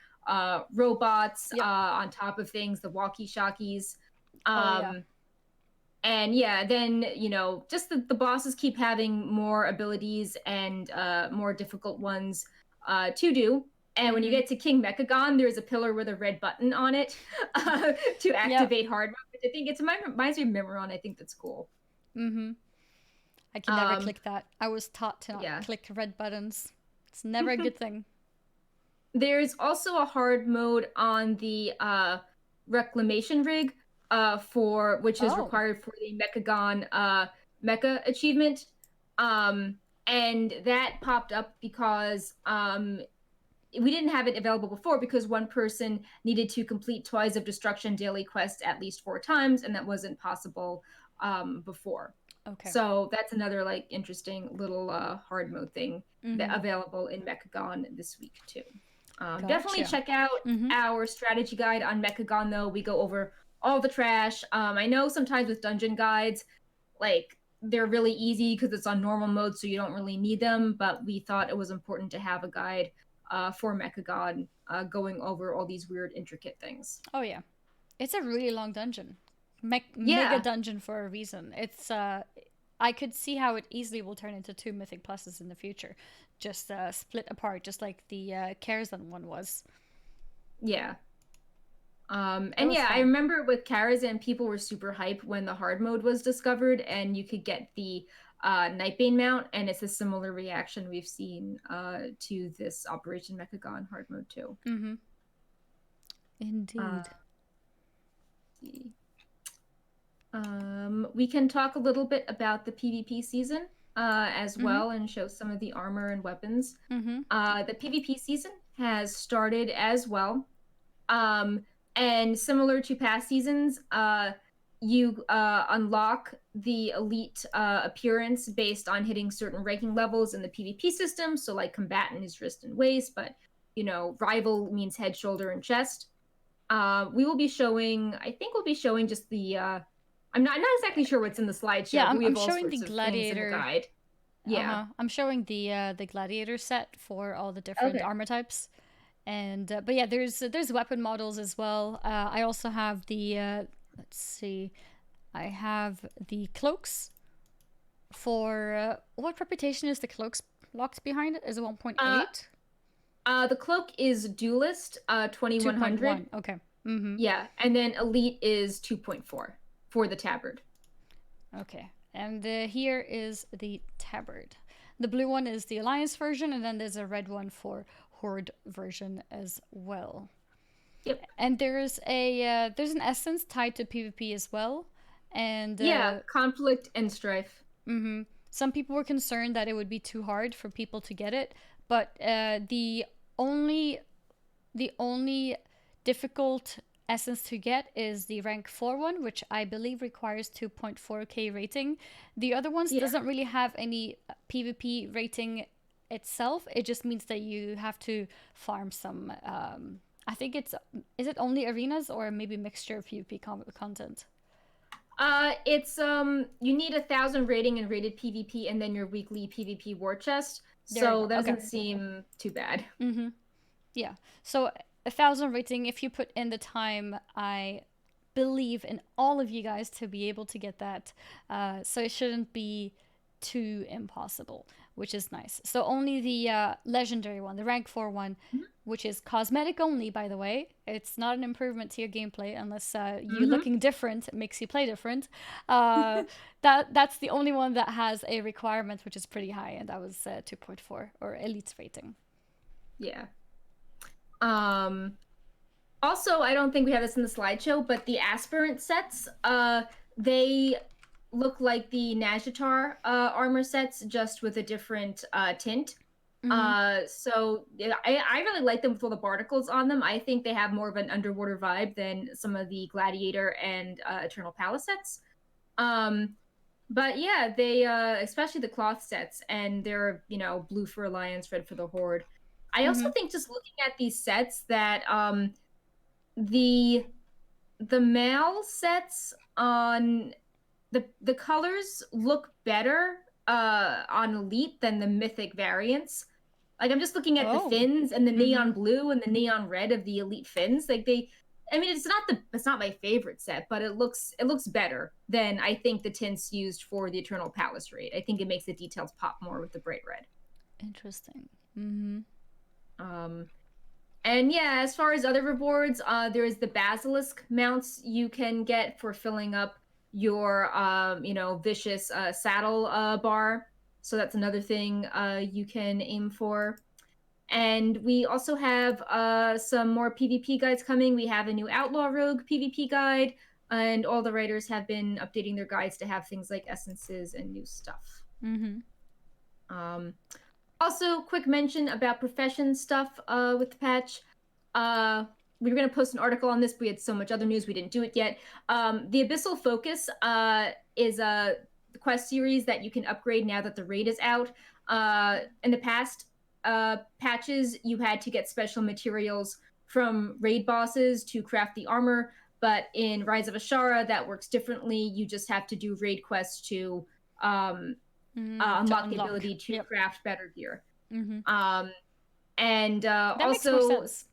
robots Yep. on top of things, the walkie-talkies. Oh yeah. And yeah, then just the bosses keep having more abilities and more difficult ones to do. And when you get to King Mechagon, there's a pillar with a red button on it to activate hard mode. Which I think reminds me of Mimiron. I think that's cool. Mm-hmm. I can never click that. I was taught to not Yeah. click red buttons. It's never a good thing. There's also a hard mode on the reclamation rig which is required for the Mechagon mecha achievement. And that popped up because we didn't have it available before because one person needed to complete Toys of Destruction daily quest at least 4 times, and that wasn't possible before. Okay. So that's another interesting little hard mode thing that available in Mechagon this week too. Gotcha. Definitely check out our strategy guide on Mechagon though. We go over all the trash. I know sometimes with dungeon guides, they're really easy because it's on normal mode, so you don't really need them. But we thought it was important to have a guide for Mechagon going over all these weird, intricate things. Oh yeah, it's a really long dungeon. Mega dungeon for a reason. It's I could see how it easily will turn into 2 Mythic Pluses in the future, just split apart, just like the Karazhan one was. Yeah. And yeah, fun. I remember with Karazhan, people were super hype when the hard mode was discovered, and you could get the Nightbane mount, and it's a similar reaction we've seen to this Operation Mechagon hard mode too. Mm-hmm. Indeed. We can talk a little bit about the PvP season as well and show some of the armor and weapons. The PvP season has started as well. And similar to past seasons, you unlock the elite appearance based on hitting certain ranking levels in the PvP system. So like combatant is wrist and waist, but rival means head, shoulder, and chest. We will be showing, I think we'll be showing just the I'm not exactly sure what's in the slideshow. Yeah, we have I'm showing the gladiator guide. Yeah, I'm showing the gladiator set for all the different armor types. And but yeah, there's weapon models as well. I also have the let's see, I have the cloaks. For what reputation is the cloaks locked behind it? Is it 1.8? The cloak is duelist 2100. Okay. Yeah, and then elite is 2.4 for the tabard. Okay, and here is the tabard. The blue one is the alliance version, and then there's a red one for horde version as well. Yep. And there's an essence tied to PvP as well, and conflict and strife. Some people were concerned that it would be too hard for people to get it, but the only difficult essence to get is the rank 4 one, which I believe requires 2.4k rating. The other ones doesn't really have any PvP rating itself. It just means that you have to farm some I think is it only arenas or maybe mixture of PvP content? It's you need 1,000 rating and rated PvP, and then your weekly PvP war chest. There you So go. that Okay. doesn't seem too bad. Mm-hmm. Yeah. So 1,000 rating. If you put in the time, I believe in all of you guys to be able to get that. So it shouldn't be too impossible, which is nice. So only the legendary one, the rank 4 one, which is cosmetic only, by the way. It's not an improvement to your gameplay unless you Mm-hmm. looking different makes you play different. That's the only one that has a requirement, which is pretty high, and that was 2.4 or elite rating. Yeah. Um, Also, I don't think we have this in the slideshow, but the aspirant sets, they look like the Nazjatar armor sets, just with a different tint. Mm-hmm. So yeah, I really like them with all the barnacles on them. I think they have more of an underwater vibe than some of the Gladiator and Eternal Palace sets. Um, but yeah, they especially the cloth sets, and they're blue for Alliance, red for the Horde. I also Mm-hmm. think just looking at these sets that the the male sets on the colors look better on elite than the mythic variants. Like I'm just looking at the Oh. fins and the Mm-hmm. neon blue and the neon red of the elite fins. Like they I mean it's not my favorite set, but it looks better than I think the tints used for the Eternal Palace raid. I think it makes the details pop more with the bright red. Interesting. Mm-hmm. Um And yeah, as far as other rewards, there is the basilisk mounts you can get for filling up your, vicious saddle bar. So that's another thing you can aim for. And we also have some more PvP guides coming. We have a new Outlaw Rogue PvP guide, and all the writers have been updating their guides to have things like essences and new stuff. Mm-hmm. Um, Also, quick mention about profession stuff with the patch. Uh, we were going to post an article on this, but we had so much other news we didn't do it yet. The Abyssal Focus is a quest series that you can upgrade now that the raid is out. In the past patches, you had to get special materials from raid bosses to craft the armor, but in Rise of Ashara, that works differently. You just have to do raid quests to um, To unlock the unlock. ability to Yep. craft better gear. Mm-hmm. And That makes more also, sense.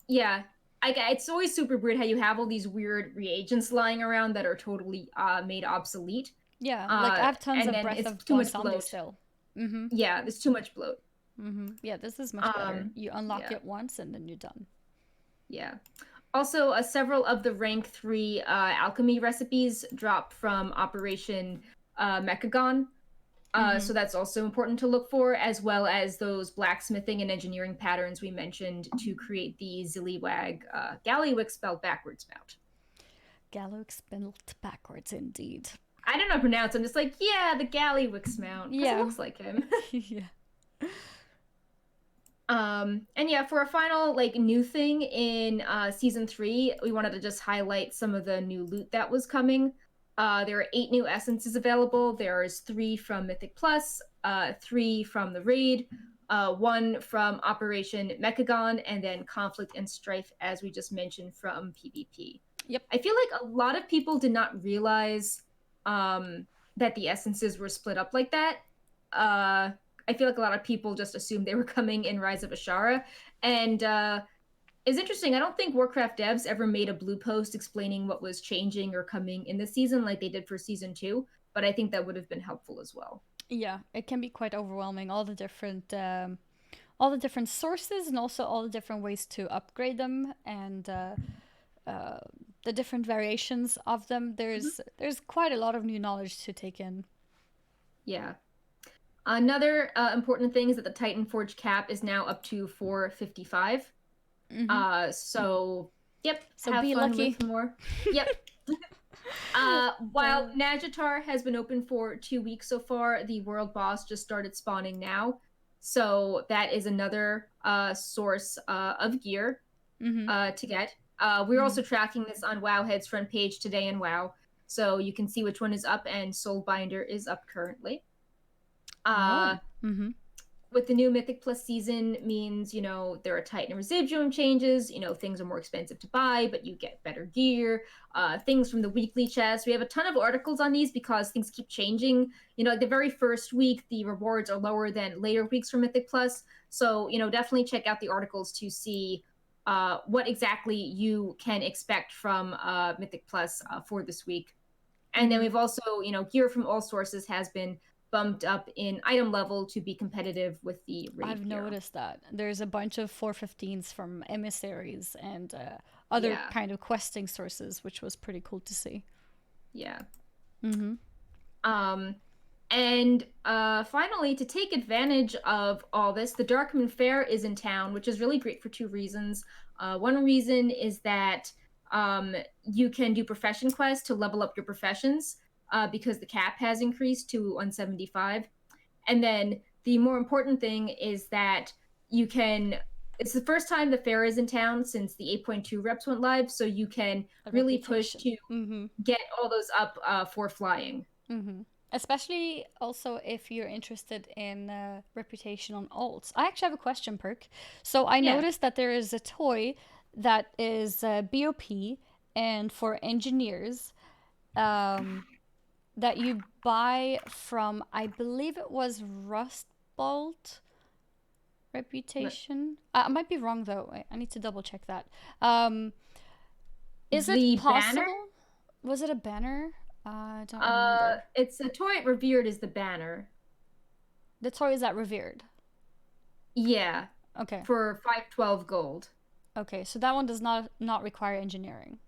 yeah, it's always super weird how you have all these weird reagents lying around that are totally made obsolete. Yeah, like I have tons And of then Breath it's of too Dawn much Zombie bloat. still. Mm-hmm. Yeah, there's too much bloat. Mm-hmm. Yeah, this is much better. Um, You unlock yeah, it once and then you're done. yeah. Also, several of the rank 3 alchemy recipes drop from Operation Mechagon. Mm-hmm. So that's also important to look for, as well as those blacksmithing and engineering patterns we mentioned to create the Zilliwag Gallywix spelled backwards mount. Gallic spelled backwards indeed. I don't know how to pronounce. I'm just like, yeah, the Gallywix mount because it Yeah. looks like him. Yeah. And yeah, for a final like new thing in season 3, we wanted to just highlight some of the new loot that was coming. There are 8 new essences available. There's 3 from Mythic Plus, 3 from the raid, 1 from Operation Mechagon, and then Conflict and Strife, as we just mentioned, from PvP. Yep. I feel like a lot of people did not realize that the essences were split up like that. I feel like a lot of people just assumed they were coming in Rise of Ashara. And it's interesting. I don't think Warcraft devs ever made a blue post explaining what was changing or coming in the season like they did for season 2, but I think that would have been helpful as well. Yeah, it can be quite overwhelming. All the different sources and also all the different ways to upgrade them and uh, the different variations of them. There's quite a lot of new knowledge to take in. Yeah. Another important thing is that the Titan Forge cap is now up to 455. Mm-hmm. So yep, So have be fun lucky. with more. Yep. While Nazjatar has been open for 2 weeks so far, the world boss just started spawning now. So that is another source of gear Mm-hmm. to get. We're Mm-hmm. also tracking this on Wowhead's front page today in WoW. So you can see which one is up, and Soulbinder is up currently. Oh. Uh, Mm-hmm. with the new Mythic Plus season means, there are Titan Residuum changes, things are more expensive to buy, but you get better gear, things from the weekly chest. We have a ton of articles on these because things keep changing. Like the very first week, the rewards are lower than later weeks for Mythic Plus. So, definitely check out the articles to see what exactly you can expect from Mythic Plus for this week. And then we've also, gear from all sources has been bumped up in item level to be competitive with the raid I've gear. noticed that. There's a bunch of 415s from emissaries and other Yeah, kind of questing sources, which was pretty cool to see. yeah. Mm-hmm. Um, and finally, to take advantage of all this, the Darkman Fair is in town, which is really great for two reasons. One reason is that you can do profession quests to level up your professions because the cap has increased to 175. And then the more important thing is that you can. It's the first time the fair is in town since the 8.2 reps went live, so you can A really push reputation. to Mm-hmm. get all those up for flying. Mm-hmm. Especially also if you're interested in reputation on alts. I actually have a question, Perk. So I Yeah. noticed that there is a toy that is BOP and for engineers that you buy from, I believe it was Rust Bolt reputation. I might be wrong though. I need to double check that. Um, is it The banner? possible? Was it a banner? I don't remember. It's a toy revered as the banner. The toy is that revered. Yeah, Okay. for 512 gold. Okay. So that one does not require engineering.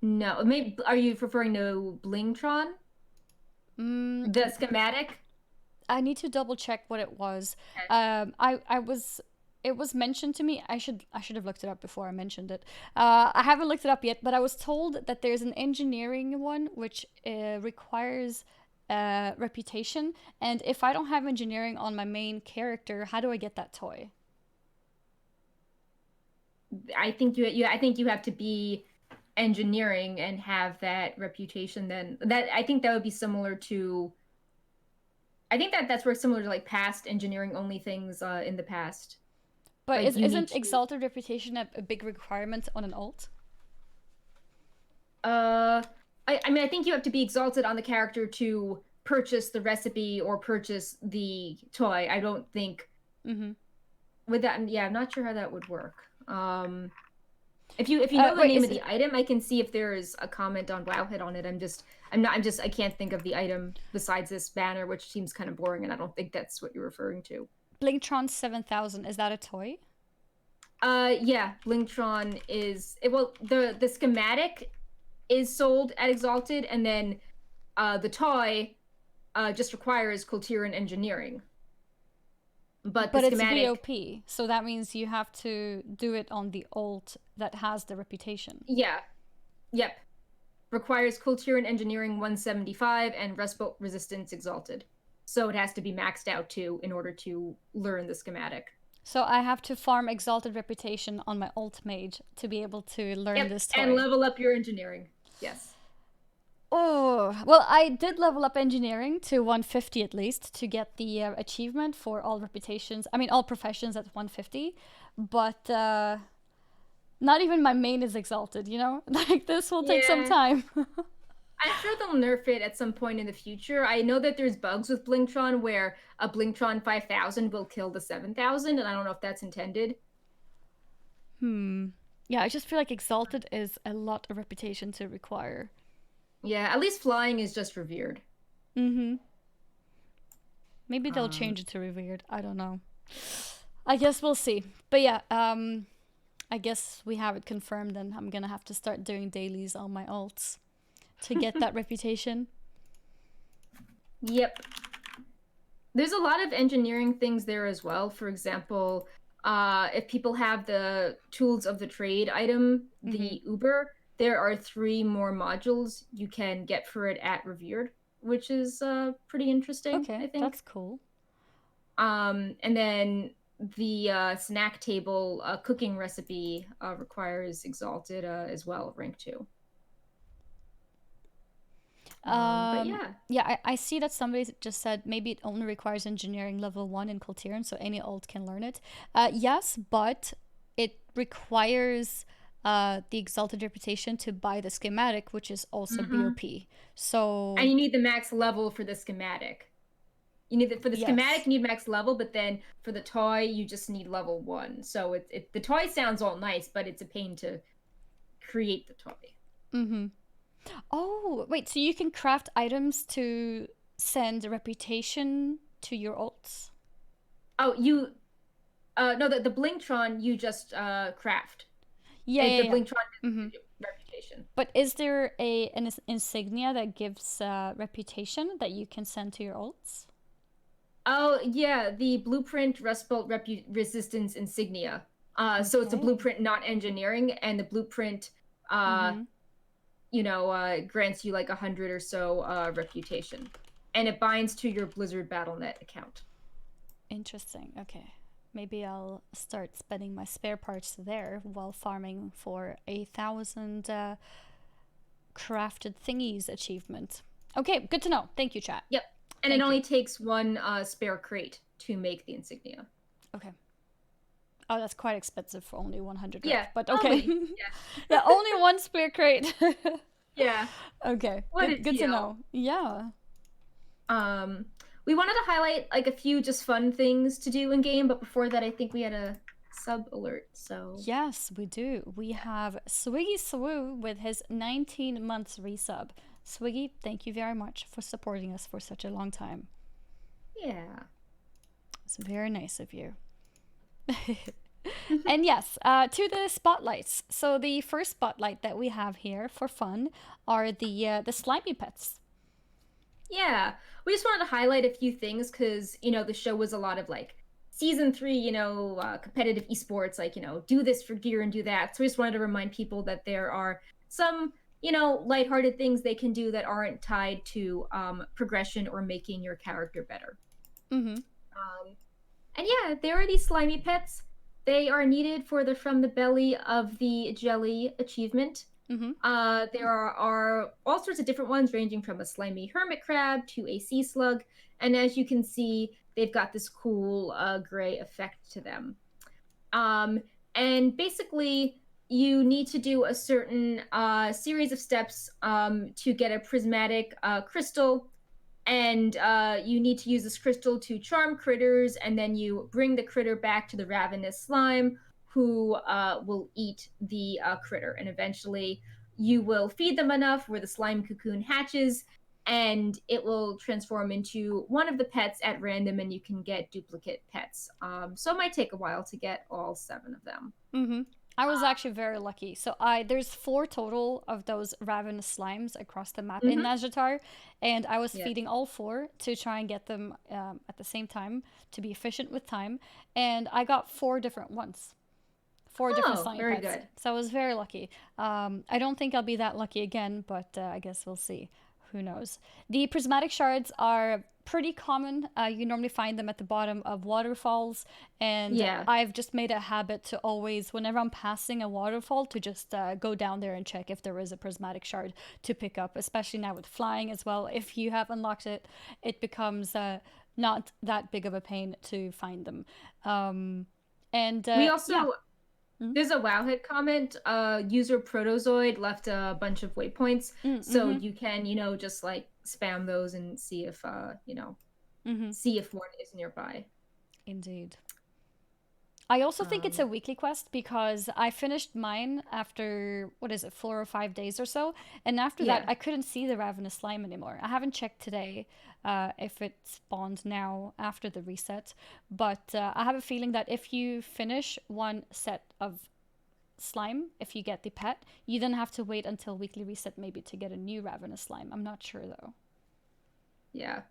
No, maybe are you referring to Blingtron? Mm, The schematic? I need to double check what it was. Okay. I was it was mentioned to me. I should have looked it up before I mentioned it. I haven't looked it up yet, but I was told that there's an engineering one which requires reputation, and if I don't have engineering on my main character, how do I get that toy? I think you have to be engineering and have that reputation then. That I think that would be similar to I think that's where similar to like past engineering only things in the past. But Like you need isn't to exalted reputation a big requirement on an alt? Uh, I mean, I think you have to be exalted on the character to purchase the recipe or purchase the toy. I don't think Mm-hmm. with that. Yeah, I'm not sure how that would work. If you know the Wait, name is of the item, I can see if there is a comment on Wowhead on it. I can't think of the item besides this banner, which seems kind of boring, and I don't think that's what you're referring to. Blingtron 7000? Is that a toy? Yeah, Blingtron well, the schematic is sold at Exalted, and then the toy just requires culture and engineering. But the But it's schematic, BOP, so that means you have to do it on the alt that has the reputation. yeah, yep, requires culture and engineering 175 and rust bolt resistance exalted. So it has to be maxed out too in order to learn the schematic. So I have to farm exalted reputation on my alt mage to be able to learn Yep, this and toy. level up your engineering. Yes. Oh, well, I did level up engineering to 150 at least to get the achievement for all reputations. I mean, all professions at 150, but not even my main is exalted, you know? Like, this will take some Yeah, time. I'm sure they'll nerf it at some point in the future. I know that there's bugs with Blingtron where a Blingtron 5000 will kill the 7000, and I don't know if that's intended. Hmm. Yeah, I just feel like exalted is a lot of reputation to require. Yeah, at least flying is just revered. Mm hmm. Maybe they'll Um, change it to revered. I don't know. I guess we'll see. But yeah, I guess we have it confirmed, and I'm gonna have to start doing dailies on my alts to get that reputation. yep. There's a lot of engineering things there as well. For example, if people have the tools of the trade item, Mm-hmm. the Uber, there are 3 more modules you can get for it at Revered, which is pretty interesting, I Okay, think. that's cool. And then the snack table cooking recipe requires Exalted as well, rank 2. But Um, yeah. yeah, I see that somebody just said maybe it only requires engineering level 1 in Cultiran, so any alt can learn it. Yes, but it requires the Exalted Reputation to buy the schematic, which is also Mm-hmm. BOP. And So, you need the max level for the schematic. You need for the schematic, yes. you need max level, but then for the toy, you just need level 1. So the toy sounds all nice, but it's a pain to create the toy. Mm-hmm. Oh, wait, so you can craft items to send a reputation to your alts? Oh, you no, the Blingtron you just craft. Yeah, yeah, The yeah. Blingtron Mm-hmm. is reputation. But is there an insignia that gives reputation that you can send to your alts? Oh yeah, the blueprint Rust Belt resistance insignia. So it's a Okay. blueprint, not engineering, and the blueprint, uh, Mm-hmm. grants you like 100 or so reputation, and it binds to your Blizzard BattleNet account. Interesting. Okay. Maybe I'll start spending my spare parts there while farming for 1,000 crafted thingies achievement. Okay, good to know. Thank you, chat. Yep, and it Thank you. only takes one spare crate to make the insignia. Okay. Oh, that's quite expensive for only 100 Yeah, rep, but okay. only. Yeah, only one spare crate. Yeah, Okay, what a good to deal. know. Yeah. Um, we wanted to highlight like a few just fun things to do in game, but before that, I think we had a sub alert. So Yes, we do. We have Swiggy Swoo with his 19 months resub. Swiggy, thank you very much for supporting us for such a long time. yeah. It's very nice of you. And yes, to the spotlights. So the first spotlight that we have here for fun are the slimy pets. Yeah, we just wanted to highlight a few things because the show was a lot of like season 3, competitive esports, like do this for gear and do that. So we just wanted to remind people that there are some lighthearted things they can do that aren't tied to progression or making your character better. Mm-hmm. Um, and yeah, there are these slimy pets. They are needed for the From the Belly of the Jelly achievement. Mm-hmm. There are all sorts of different ones, ranging from a slimy hermit crab to a sea slug. And as you can see, they've got this cool gray effect to them. Um, and basically, you need to do a certain series of steps to get a prismatic crystal. And you need to use this crystal to charm critters, and then you bring the critter back to the ravenous slime, who will eat the critter. And eventually, you will feed them enough where the slime cocoon hatches, and it will transform into one of the pets at random, and you can get duplicate pets. So it might take a while to get all 7 of them. Mm-hmm. I was actually very lucky. So there's 4 total of those ravenous slimes across the map in Mm-hmm. Nazjatar, and I was Yeah. feeding all 4 to try and get them at the same time to be efficient with time, and I got 4 different ones. 4 different Oh, slimy very pets. good. So I was very lucky. I don't think I'll be that lucky again, but I guess we'll see. Who knows? The prismatic shards are pretty common. You normally find them at the bottom of waterfalls, and Yeah. I've just made a habit to always, whenever I'm passing a waterfall, to just go down there and check if there is a prismatic shard to pick up, especially now with flying as well. If you have unlocked it, it becomes not that big of a pain to find them. And We yeah. also There's a Wowhead comment. User Protozoid left a bunch of waypoints, so Mm-hmm. you can, just like spam those and see if, Mm-hmm. see if one is nearby. Indeed. I also think it's Um, a weekly quest because I finished mine after, what is it, 4 or 5 days or so. And after that, yeah. I couldn't see the ravenous slime anymore. I haven't checked today if it spawned now after the reset. But I have a feeling that if you finish one set of slime, if you get the pet, you then have to wait until weekly reset maybe to get a new ravenous slime. I'm not sure though. Yeah.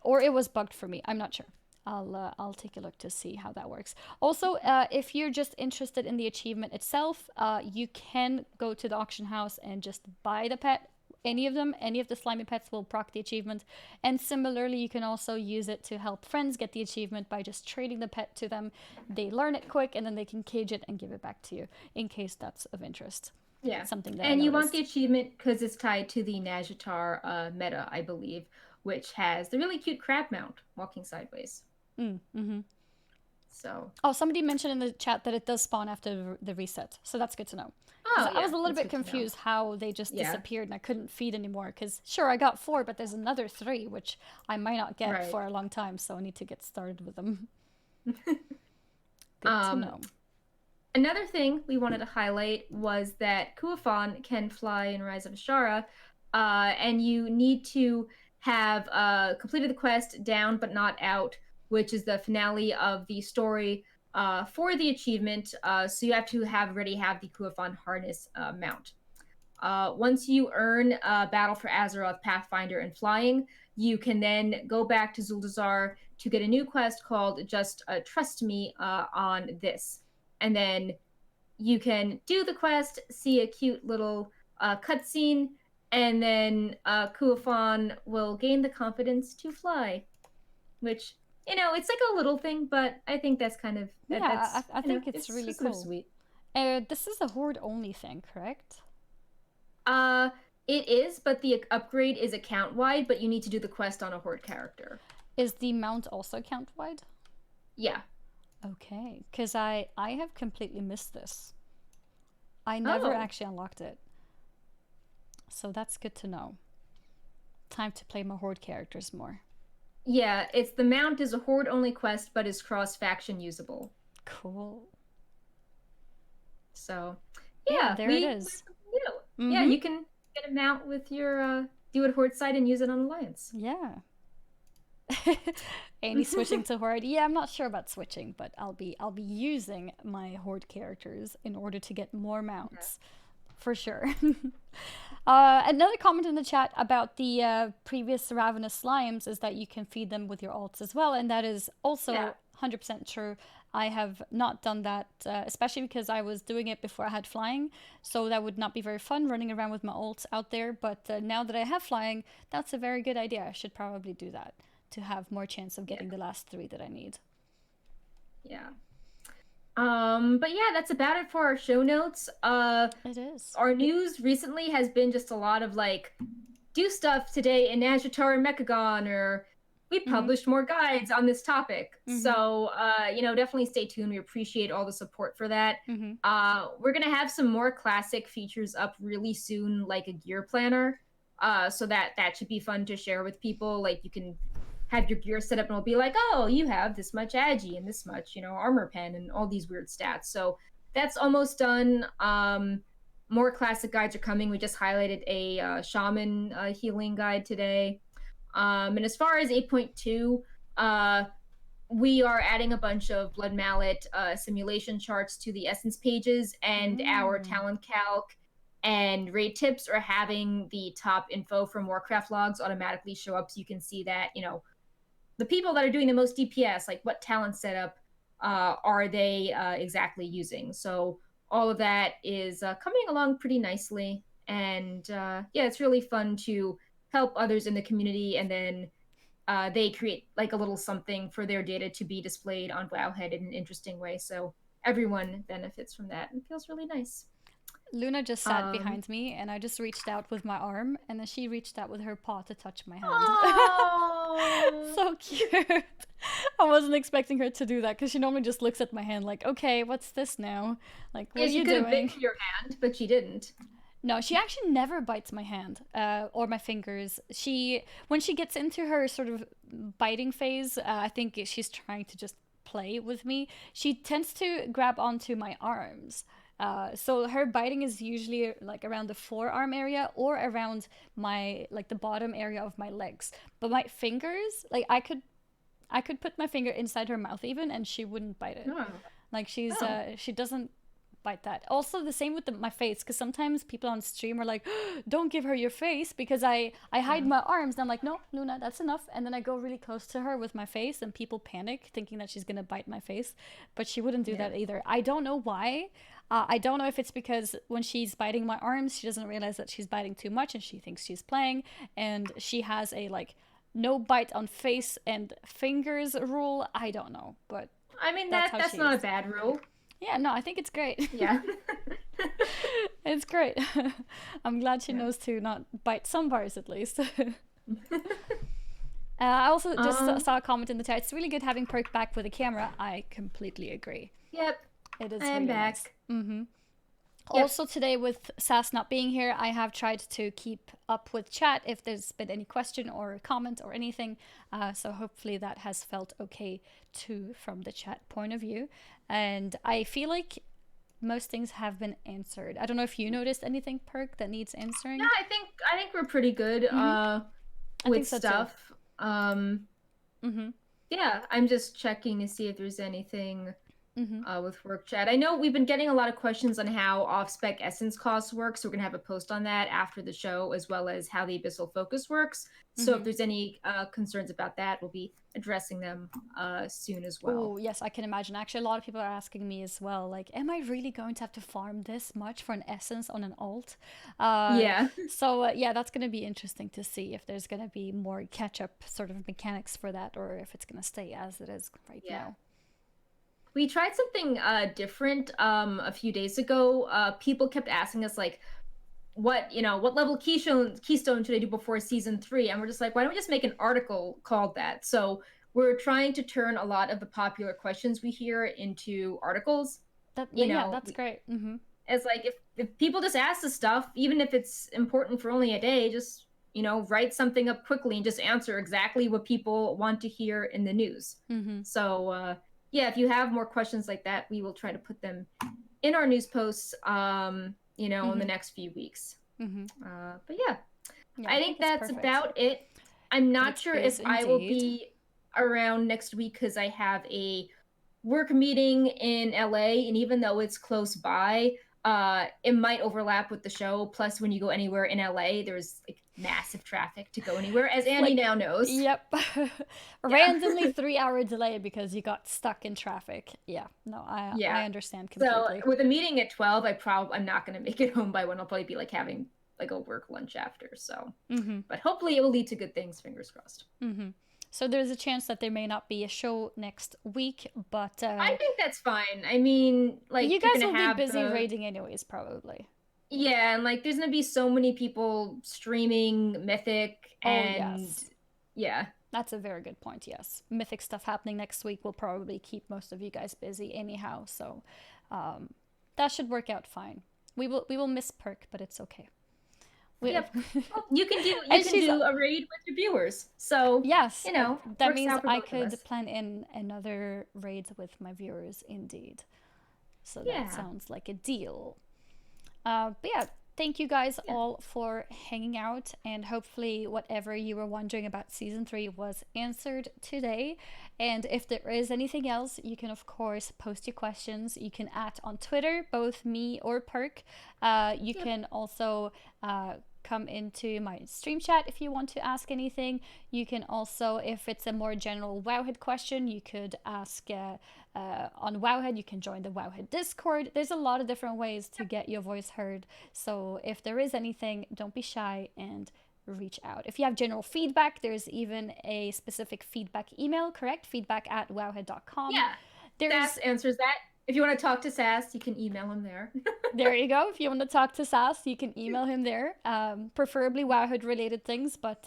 Or it was bugged for me. I'm not sure. I'll take a look to see how that works. Also, if you're just interested in the achievement itself, you can go to the auction house and just buy the pet. Any of them, any of the slimy pets will proc the achievement. And similarly, you can also use it to help friends get the achievement by just trading the pet to them. They learn it quick and then they can cage it and give it back to you in case that's of interest. Yeah. Something that I And you want the noticed. achievement because it's tied to the Najatar meta, I believe, which has the really cute crab mount walking sideways. Mm-hmm. So, Oh, somebody mentioned in the chat that it does spawn after the reset, so that's good to know. Because oh I was yeah, a little that's bit good to know. confused how they just Yeah, disappeared and I couldn't feed anymore. Because sure, I got 4, but there's another 3, which I might not get right. for a long time, so I need to get started with them. Good to um, know. Another thing we wanted to highlight was that Kuofan can fly in Rise of Ashara, and you need to have completed the quest Down but Not Out, which is the finale of the story for the achievement. So you have to have the Kuofan harness mount. Once you earn Battle for Azeroth, Pathfinder, and Flying, you can then go back to Zuldazar to get a new quest called Just Trust Me on this. And then you can do the quest, see a cute little cutscene, and then Kuofan will gain the confidence to fly, which it's like a little thing, but I think that's kind of Yeah, that's I think it's it's really sort of cool. sweet. This is a horde only thing, correct? Uh, it is, but the upgrade is account wide, but you need to do the quest on a horde character. Is the mount also count wide? Yeah. Okay, because I have completely missed this. I never Oh. actually unlocked it. So that's good to know. Time to play my horde characters more. Yeah, it's the mount is a horde only quest, but is cross faction usable. Cool. So, Yeah, yeah, there it we is. learned something new. Yeah, Mm-hmm. you can get a mount with your do it horde side and use it on Alliance. Yeah. Any switching to horde? Yeah, I'm not sure about switching, but I'll be using my horde characters in order to get more Yeah. mounts, for sure. Another comment in the chat about the previous ravenous slimes is that you can feed them with your alts as well, and that is also Yeah. 100% true. I have not done that, especially because I was doing it before I had flying, so that would not be very fun running around with my alts out there. But now that I have flying, that's a very good idea. I should probably do that to have more chance of Yeah. getting the last 3 that I need. Yeah. But yeah, that's about it for our show notes. It is. Our news recently has been just a lot of like, do stuff today in Najatar and Mechagon, or we Mm-hmm. published more guides on this topic. Mm-hmm. So, definitely stay tuned. We appreciate all the support for that. Mm-hmm. We're gonna have some more classic features up really soon, like a gear planner. So that should be fun to share with people. Like you can have your gear set up and it'll be like, oh, you have this much agi and this much, armor pen and all these weird stats. So that's almost done. More classic guides are coming. We just highlighted a shaman healing guide today. And as far as 8.2, we are adding a bunch of Blood Mallet simulation charts to the essence pages, and our talent calc and raid tips are having the top info from Warcraft logs automatically show up, so you can see that the people that are doing the most DPS, like what talent setup are they exactly using. So all of that is coming along pretty nicely, and yeah, it's really fun to help others in the community, and then they create like a little something for their data to be displayed on Wowhead in an interesting way. So everyone benefits from that and feels really nice. Luna just sat behind me, and I just reached out with my arm, and then she reached out with her paw to touch my hand. Oh, So cute. I wasn't expecting her to do that because she normally just looks at my hand like, okay, what's this now? Like, what yeah, are she you could have doing? bitten your hand, but she didn't. No, she actually never bites my hand or my fingers. When she gets into her sort of biting phase, I think she's trying to just play with me. She tends to grab onto my arms. So her biting is usually like around the forearm area or around my like the bottom area of my legs. But my fingers, like I could put my finger inside her mouth even, and she wouldn't bite it. Oh. Like Oh. she doesn't bite that. Also, the same with my face, because sometimes people on stream are like, "Don't give her your face," because I hide Yeah. my arms. And I'm like, "No, Luna, that's enough." And then I go really close to her with my face, and people panic, thinking that she's gonna bite my face, but she wouldn't do Yeah. that either. I don't know why. I don't know if it's because when she's biting my arms, she doesn't realize that she's biting too much, and she thinks she's playing, and she has a like no bite on face and fingers rule. I don't know, but I mean that's that how that's she not a is. bad rule. Yeah, no, I think it's great. Yeah. It's great. I'm glad she knows to not bite some bars at least. I also just saw a comment in the chat. It's really good having Perk back with a camera. I completely agree. Yep. It is I am really back. Nice. Yep. Also today with Sass not being here, I have tried to keep up with chat if there's been any question or comment or anything. So hopefully that has felt okay too from the chat point of view. And I feel like most things have been answered. I don't know if you noticed anything, Perk, that needs answering. Yeah, I think we're pretty good with so stuff. Yeah, I'm just checking to see if there's anything with work chat. I know we've been getting a lot of questions on how off-spec essence costs work, so we're gonna have a post on that after the show, as well as how the abyssal focus works. So if there's any concerns about that, we'll be addressing them soon as well. Oh yes, I can imagine. Actually, a lot of people are asking me as well, like, am I really going to have to farm this much for an essence on an alt? Yeah. So yeah, that's going to be interesting to see if there's going to be more catch-up sort of mechanics for that, or if it's going to stay as it is right now. We tried something different a few days ago. People kept asking us like, what level keystone should I do before season 3? And we're just like, why don't we just make an article called that? So we're trying to turn a lot of the popular questions we hear into articles. Yeah, that's great. It's like if people just ask the stuff, even if it's important for only a day, just write something up quickly and just answer exactly what people want to hear in the news. So yeah, if you have more questions like that, we will try to put them in our news posts, in the next few weeks. But yeah, I think that's about it. I'm not sure if I will be around next week because I have a work meeting in LA, and even though it's close by, it might overlap with the show. Plus, when you go anywhere in LA, there's like massive traffic to go anywhere, as Andy now knows. Yep. Randomly 3-hour delay because you got stuck in traffic. Yeah. No, I understand completely. So with a meeting at 12, I'm not going to make it home by 1. I'll probably be like having like a work lunch after. So, but hopefully it will lead to good things. Fingers crossed. So there's a chance that there may not be a show next week, but I think that's fine. I mean, like, you guys will be busy raiding anyways, probably. Yeah, and like there's gonna be so many people streaming Mythic, and yeah. That's a very good point, yes. Mythic stuff happening next week will probably keep most of you guys busy anyhow, so that should work out fine. We will miss Perk, but it's okay. Yep. Well, you can do a raid with your viewers. So yes, that means I could plan in another raid with my viewers indeed. So that sounds like a deal. But yeah, thank you guys all for hanging out, and hopefully whatever you were wondering about season 3 was answered today. And if there is anything else, you can of course post your questions. You can on Twitter, both me or Perk. You can also come into my stream chat if you want to ask anything. You can also, if it's a more general Wowhead question, you could ask on Wowhead. You can join the Wowhead Discord. There's a lot of different ways to get your voice heard. So if there is anything, don't be shy and reach out. If you have general feedback, there's even a specific feedback email, correct? feedback@wowhead.com. Yeah, Sass answers that. If you want to talk to Sass, you can email him there. There you go. If you want to talk to Sass, you can email him there. Preferably Wowhead related things, but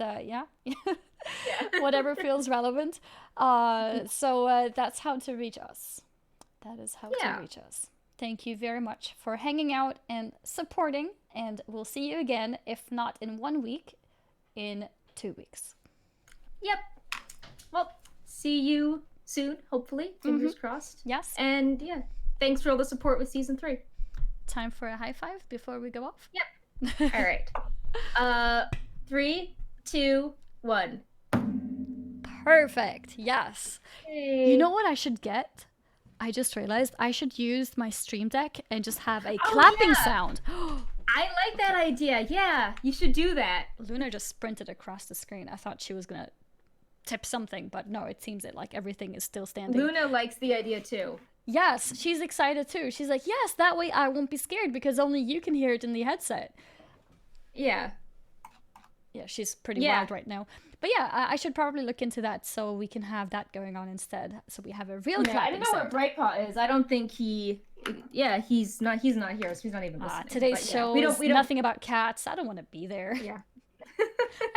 whatever feels relevant. So that's how to reach us. That is how to reach us. Thank you very much for hanging out and supporting, and we'll see you again, if not in 1 week, in 2 weeks. Yep. Well, see you soon, hopefully. Fingers crossed. Yes. And yeah, thanks for all the support with season 3. Time for a high five before we go off? Yep. All right. 3, 2, 1. Perfect. Yes. Hey. You know what I should get? I just realized I should use my Stream Deck and just have a clapping sound. I like that idea. Yeah, you should do that. Luna just sprinted across the screen. I thought she was gonna tip something, but no, it seems that like everything is still standing. Luna likes the idea too. Yes, she's excited too. She's like, yes, that way I won't be scared because only you can hear it in the headset. Yeah. Yeah, she's pretty wild right now. But yeah, I should probably look into that so we can have that going on instead. So we have a real Yeah, I don't know where Brightpaw is. I don't think he. Yeah, he's not. He's not here, so he's not even listening. Today's but show we is don't. nothing about cats. I don't want to be there. Yeah.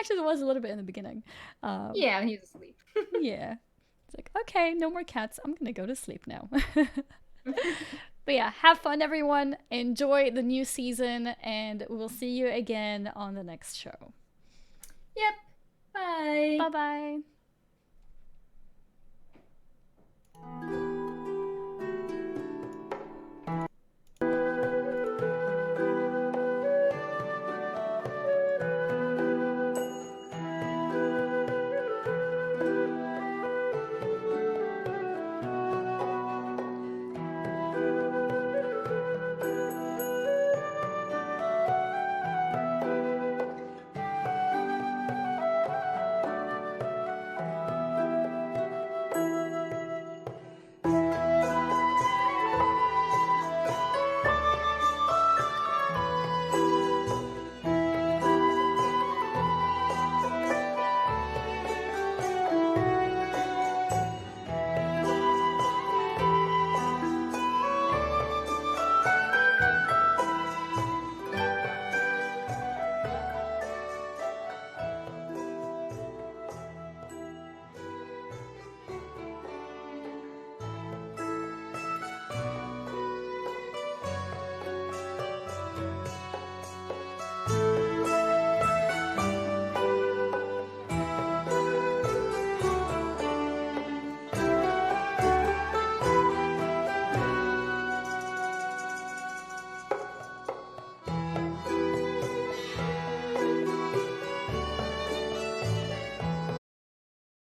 Actually, there was a little bit in the beginning. Yeah, he was asleep. Yeah. It's like, okay, no more cats. I'm gonna go to sleep now. But yeah, have fun, everyone. Enjoy the new season, and we'll see you again on the next show. Yep. Bye. Bye bye.